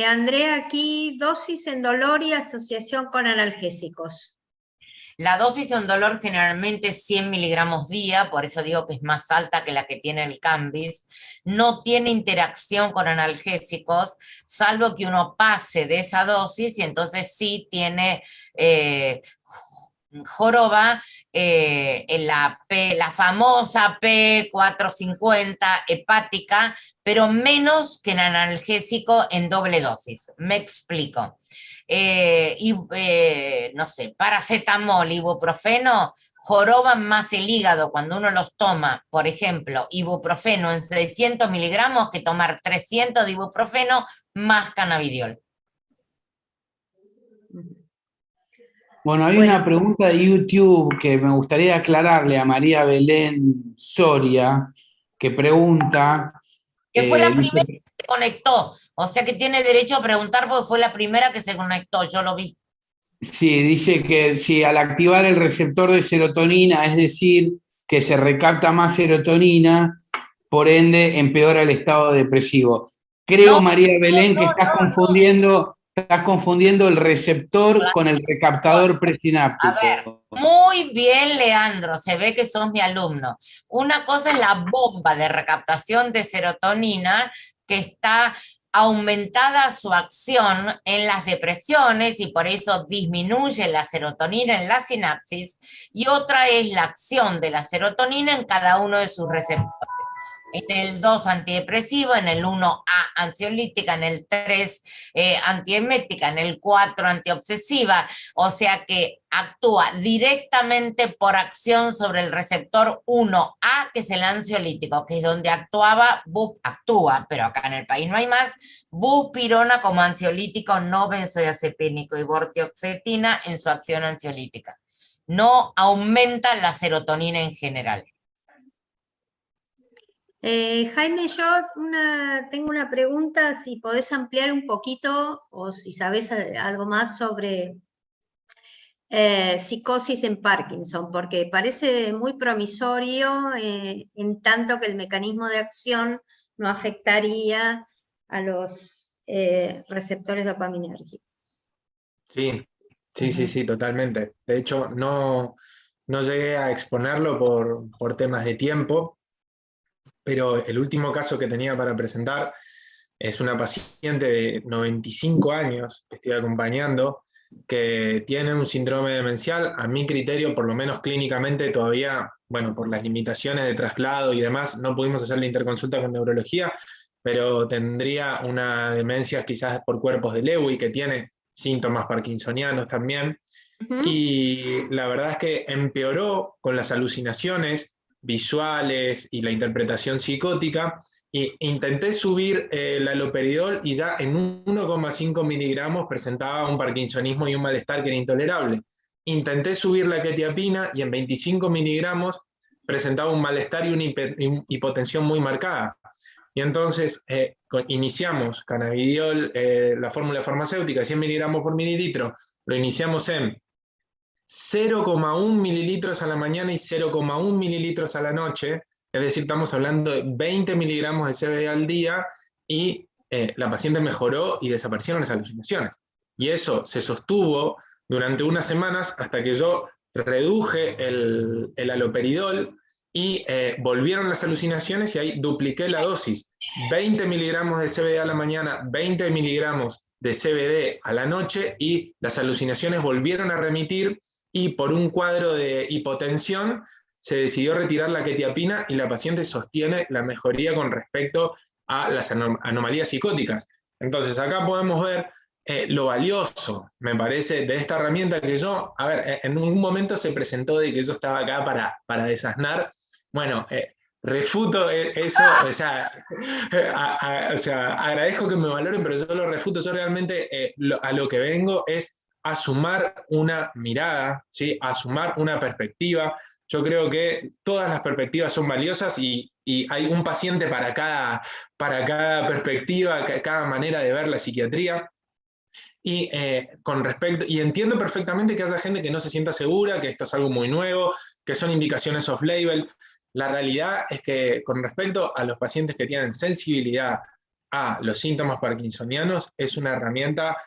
Andrea, aquí dosis en dolor y asociación con analgésicos. La dosis en dolor generalmente es 100 miligramos día, por eso digo que es más alta que la que tiene el Cambis. No tiene interacción con analgésicos, salvo que uno pase de esa dosis, y entonces sí tiene joroba, la famosa P450 hepática, pero menos que el analgésico en doble dosis. Me explico. No sé, paracetamol, ibuprofeno, joroban más el hígado cuando uno los toma. Por ejemplo, ibuprofeno en 600 miligramos que tomar 300 de ibuprofeno más cannabidiol. Bueno, hay una pregunta de YouTube que me gustaría aclararle a María Belén Soria, que pregunta... Que fue la primera que se conectó, o sea que tiene derecho a preguntar porque fue la primera que se conectó, yo lo vi. Sí, dice que si al activar el receptor de serotonina, es decir, que se recapta más serotonina, por ende empeora el estado depresivo. Creo, no, María Belén, que estás confundiendo el receptor con el recaptador presináptico. A ver, muy bien, Leandro, se ve que sos mi alumno. Una cosa es la bomba de recaptación de serotonina, que está aumentada su acción en las depresiones y por eso disminuye la serotonina en la sinapsis, y otra es la acción de la serotonina en cada uno de sus receptores. En el 2 antidepresivo, en el 1 ansiolítica, en el 3 antiemética, en el 4 antiobsesiva, o sea que actúa directamente por acción sobre el receptor 1A, que es el ansiolítico, que es donde actúa, pero acá en el país no hay más, buspirona como ansiolítico no benzodiazepínico y vortioxetina en su acción ansiolítica. No aumenta la serotonina en general. Jaime, yo tengo una pregunta, si podés ampliar un poquito o si sabés algo más sobre psicosis en Parkinson, porque parece muy promisorio en tanto que el mecanismo de acción no afectaría a los receptores dopaminérgicos. Sí, totalmente. De hecho, no llegué a exponerlo por temas de tiempo, pero el último caso que tenía para presentar es una paciente de 95 años que estoy acompañando, que tiene un síndrome demencial. A mi criterio, por lo menos clínicamente, todavía, bueno, por las limitaciones de traslado y demás, no pudimos hacer la interconsulta con neurología, pero tendría una demencia quizás por cuerpos de Lewy, que tiene síntomas parkinsonianos también. Y la verdad es que empeoró con las alucinaciones visuales y la interpretación psicótica, y intenté subir el haloperidol y ya en 1,5 miligramos presentaba un parkinsonismo y un malestar que era intolerable. Intenté subir la quetiapina y en 25 miligramos presentaba un malestar y una hipotensión muy marcada. Y entonces iniciamos cannabidiol, la fórmula farmacéutica, 100 miligramos por mililitro, lo iniciamos en 0,1 mililitros a la mañana y 0,1 mililitros a la noche, es decir, estamos hablando de 20 miligramos de CBD al día, y la paciente mejoró y desaparecieron las alucinaciones. Y eso se sostuvo durante unas semanas hasta que yo reduje el haloperidol y volvieron las alucinaciones, y ahí dupliqué la dosis. 20 miligramos de CBD a la mañana, 20 miligramos de CBD a la noche, y las alucinaciones volvieron a remitir, y por un cuadro de hipotensión se decidió retirar la quetiapina y la paciente sostiene la mejoría con respecto a las anomalías psicóticas. Entonces acá podemos ver lo valioso, me parece, de esta herramienta que yo, a ver, en un momento se presentó de que yo estaba acá para desasnar. Bueno, refuto eso, o sea, agradezco que me valoren, pero yo lo refuto. Yo realmente a lo que vengo es a sumar una mirada, ¿sí? A sumar una perspectiva. Yo creo que todas las perspectivas son valiosas y hay un paciente para cada perspectiva, cada manera de ver la psiquiatría. Y, y entiendo perfectamente que haya gente que no se sienta segura, que esto es algo muy nuevo, que son indicaciones off-label. La realidad es que con respecto a los pacientes que tienen sensibilidad a los síntomas parkinsonianos, es una herramienta,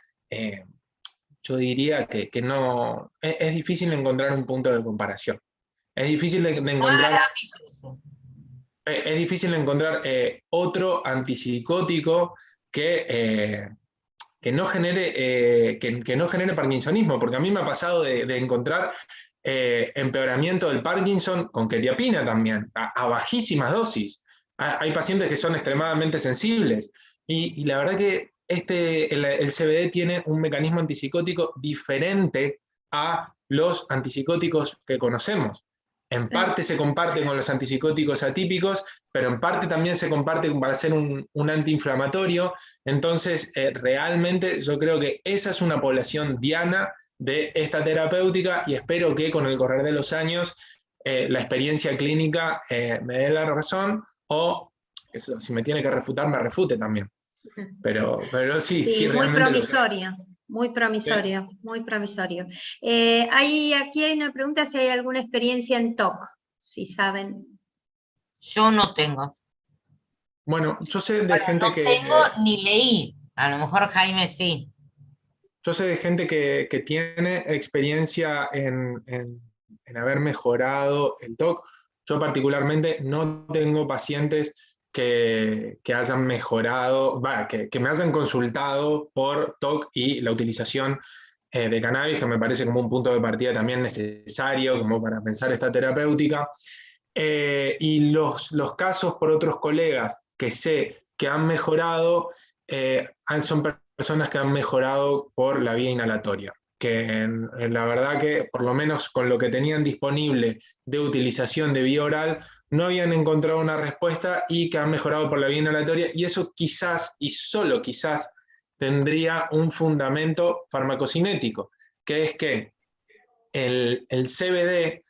yo diría que no, es difícil encontrar un punto de comparación. Es difícil de encontrar... Es difícil encontrar otro antipsicótico que no genere, que no genere parkinsonismo, porque a mí me ha pasado de encontrar empeoramiento del Parkinson con quetiapina también, a bajísimas dosis. Hay pacientes que son extremadamente sensibles, y la verdad que el CBD tiene un mecanismo antipsicótico diferente a los antipsicóticos que conocemos. En parte se comparte con los antipsicóticos atípicos, pero en parte también se comparte para ser un antiinflamatorio. Entonces, realmente yo creo que esa es una población diana de esta terapéutica, y espero que con el correr de los años la experiencia clínica me dé la razón, o eso, si me tiene que refutar, me refute también. Pero sí, Sí, muy realmente promisorio, muy promisorio, muy promisorio. Aquí hay una pregunta si hay alguna experiencia en TOC, si saben. Yo no tengo. Bueno, yo sé de gente no tengo ni leí. A lo mejor Jaime sí. Yo sé de gente que tiene experiencia en haber mejorado el TOC. Yo particularmente no tengo pacientes que hayan mejorado, que me hayan consultado por TOC y la utilización de cannabis, que me parece como un punto de partida también necesario como para pensar esta terapéutica. Y los casos por otros colegas que sé que han mejorado son personas que han mejorado por la vía inhalatoria, que la verdad que por lo menos con lo que tenían disponible de utilización de vía oral no habían encontrado una respuesta, y que han mejorado por la vía inhalatoria, y eso quizás, y solo quizás, tendría un fundamento farmacocinético, que es que el CBD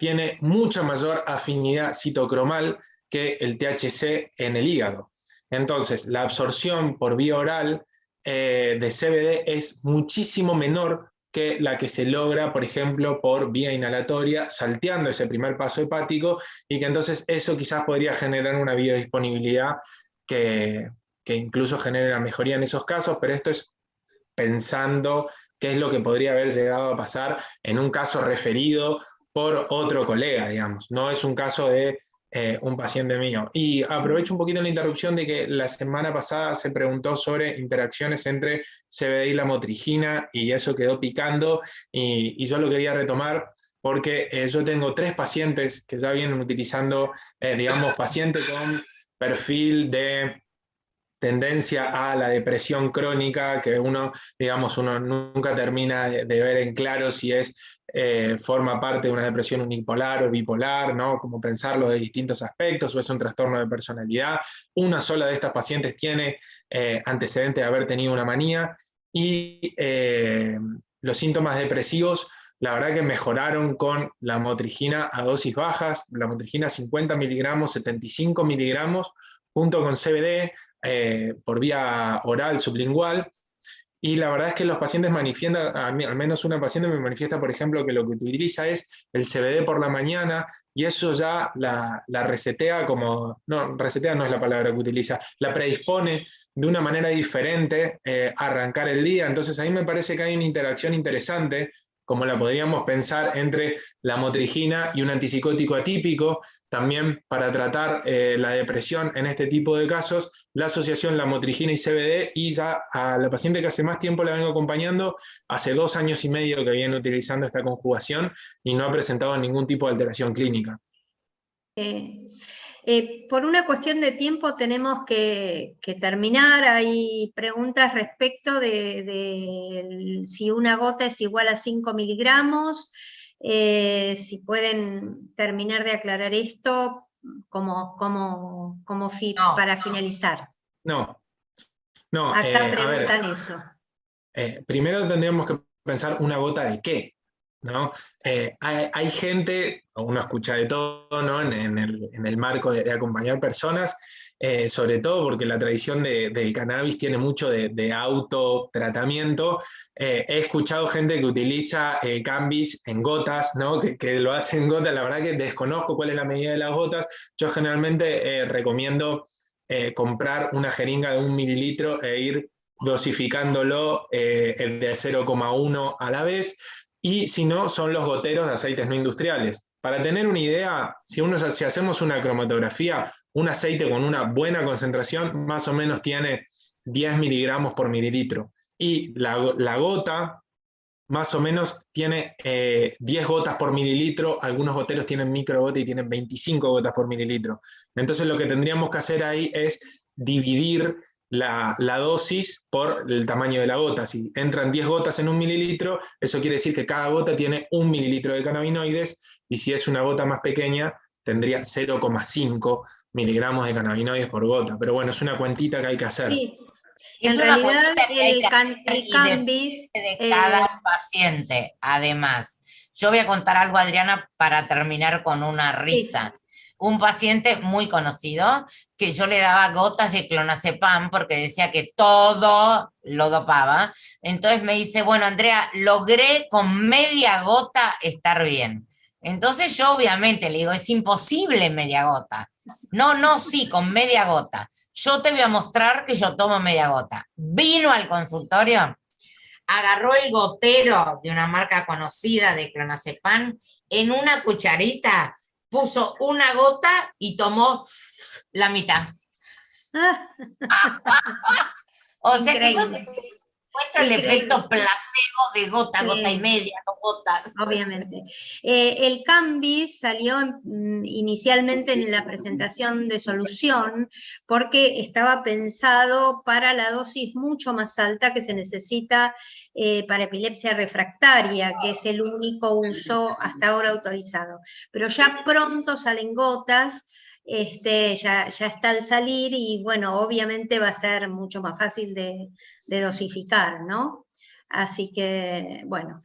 tiene mucha mayor afinidad citocromal que el THC en el hígado. Entonces, la absorción por vía oral de CBD es muchísimo menor que la que se logra, por ejemplo, por vía inhalatoria, salteando ese primer paso hepático, y que entonces eso quizás podría generar una biodisponibilidad que incluso genere la mejoría en esos casos, pero esto es pensando qué es lo que podría haber llegado a pasar en un caso referido por otro colega, digamos. No es un caso de un paciente mío. Y aprovecho un poquito la interrupción de que la semana pasada se preguntó sobre interacciones entre CBD y la motrigina, y eso quedó picando, y yo lo quería retomar porque yo tengo 3 pacientes que ya vienen utilizando, digamos, pacientes con perfil de tendencia a la depresión crónica, que uno nunca termina de ver en claro si forma parte de una depresión unipolar o bipolar, ¿no? Como pensarlo de distintos aspectos, o es un trastorno de personalidad. Una sola de estas pacientes tiene antecedente de haber tenido una manía, y los síntomas depresivos, la verdad que mejoraron con la motrigina a dosis bajas, la motrigina 50 miligramos, 75 miligramos, junto con CBD, por vía oral sublingual. Y la verdad es que los pacientes manifiestan, al menos una paciente me manifiesta, por ejemplo, que lo que utiliza es el CBD por la mañana, y eso ya la resetea como, no, resetea no es la palabra que utiliza, la predispone de una manera diferente a arrancar el día. Entonces ahí me parece que hay una interacción interesante como la podríamos pensar entre la motrigina y un antipsicótico atípico. También para tratar la depresión en este tipo de casos, la asociación la motrigina y CBD, y ya a la paciente que hace más tiempo la vengo acompañando, hace 2 años y medio que viene utilizando esta conjugación y no ha presentado ningún tipo de alteración clínica. Por una cuestión de tiempo tenemos que terminar. Hay preguntas respecto de si una gota es igual a 5 miligramos. Si pueden terminar de aclarar esto para finalizar. No. Acá preguntan eso. Primero tendríamos que pensar una gota de qué, ¿no? Hay gente, uno escucha de todo, ¿no? en el marco de acompañar personas, sobre todo porque la tradición del cannabis tiene mucho de autotratamiento. He escuchado gente que utiliza el cannabis en gotas, ¿no? que lo hace en gotas. La verdad que desconozco cuál es la medida de las gotas. Yo generalmente recomiendo comprar una jeringa de 1 mililitro e ir dosificándolo de 0,1 a la vez, y si no, son los goteros de aceites no industriales. Para tener una idea, si hacemos una cromatografía, un aceite con una buena concentración más o menos tiene 10 miligramos por mililitro, y la gota más o menos tiene 10 gotas por mililitro. Algunos goteros tienen microgota y tienen 25 gotas por mililitro. Entonces lo que tendríamos que hacer ahí es dividir la dosis por el tamaño de la gota. Si entran 10 gotas en 1 mililitro, eso quiere decir que cada gota tiene 1 mililitro de cannabinoides, y si es una gota más pequeña, tendría 0,5 miligramos de cannabinoides por gota. Pero bueno, es una cuentita que hay que hacer. Sí. En realidad, el cannabis de cada paciente, además. Yo voy a contar algo, Adriana, para terminar con una risa. Sí. Un paciente muy conocido, que yo le daba gotas de clonazepam porque decía que todo lo dopaba. Entonces me dice, bueno, Andrea, logré con media gota estar bien. Entonces yo obviamente le digo, es imposible media gota. No, sí, con media gota. Yo te voy a mostrar que yo tomo media gota. Vino al consultorio, agarró el gotero de una marca conocida de clonazepam, en una cucharita puso una gota y tomó la mitad. O sea que eso muestra el efecto placebo de gota, sí. Gota y media, 2 gotas. Obviamente. El cannabis salió inicialmente en la presentación de solución porque estaba pensado para la dosis mucho más alta que se necesita para epilepsia refractaria, que es el único uso hasta ahora autorizado. Pero ya pronto salen gotas. Ya está al salir, y bueno, obviamente va a ser mucho más fácil de dosificar, ¿no? Así que, bueno,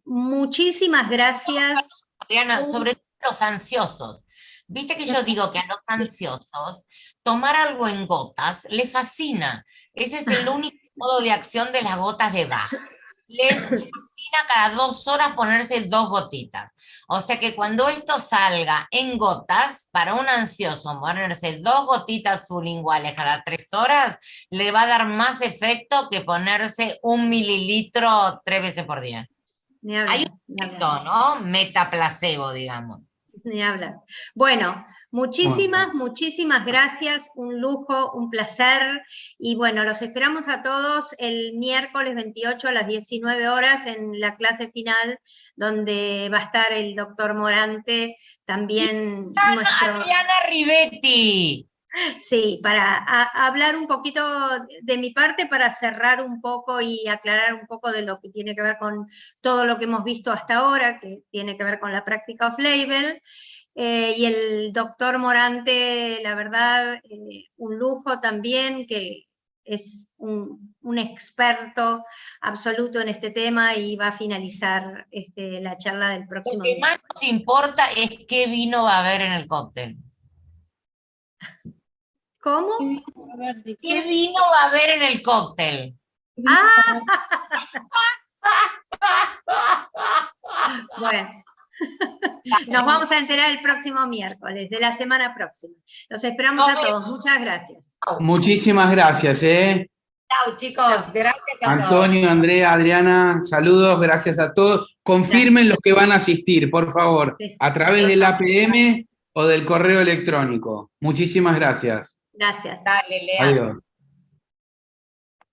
muchísimas gracias. Adriana, sobre todo los ansiosos. Viste que yo digo que a los ansiosos tomar algo en gotas les fascina. Ese es el único modo de acción de las gotas de Bach. Les fascina cada 2 horas ponerse 2 gotitas. O sea que cuando esto salga en gotas, para un ansioso ponerse 2 gotitas sublinguales cada 3 horas, le va a dar más efecto que ponerse 1 mililitro 3 veces por día. Hay un efecto, ¿no? Metaplacebo, digamos. Ni hablar. Bueno, muchísimas gracias, un lujo, un placer, y bueno, los esperamos a todos el miércoles 28 a las 19 horas en la clase final, donde va a estar el doctor Morante, también Adriana Rivetti. Sí, para hablar un poquito de mi parte, para cerrar un poco y aclarar un poco de lo que tiene que ver con todo lo que hemos visto hasta ahora, que tiene que ver con la práctica off-label. Y el doctor Morante, la verdad, un lujo también, que es un experto absoluto en este tema, y va a finalizar la charla del próximo día. Lo que más nos importa es qué vino va a haber en el cóctel. ¿Cómo? ¿Qué vino va a haber en el cóctel? ¡Ah! Bueno, nos vamos a enterar el próximo miércoles, de la semana próxima. Los esperamos a todos. Muchas gracias. Muchísimas gracias, Chao, chicos. Gracias a todos. Antonio, Andrea, Adriana, saludos, gracias a todos. Confirmen los que van a asistir, por favor, a través del APM o del correo electrónico. Muchísimas gracias. Gracias. Dale, Lea. Adiós.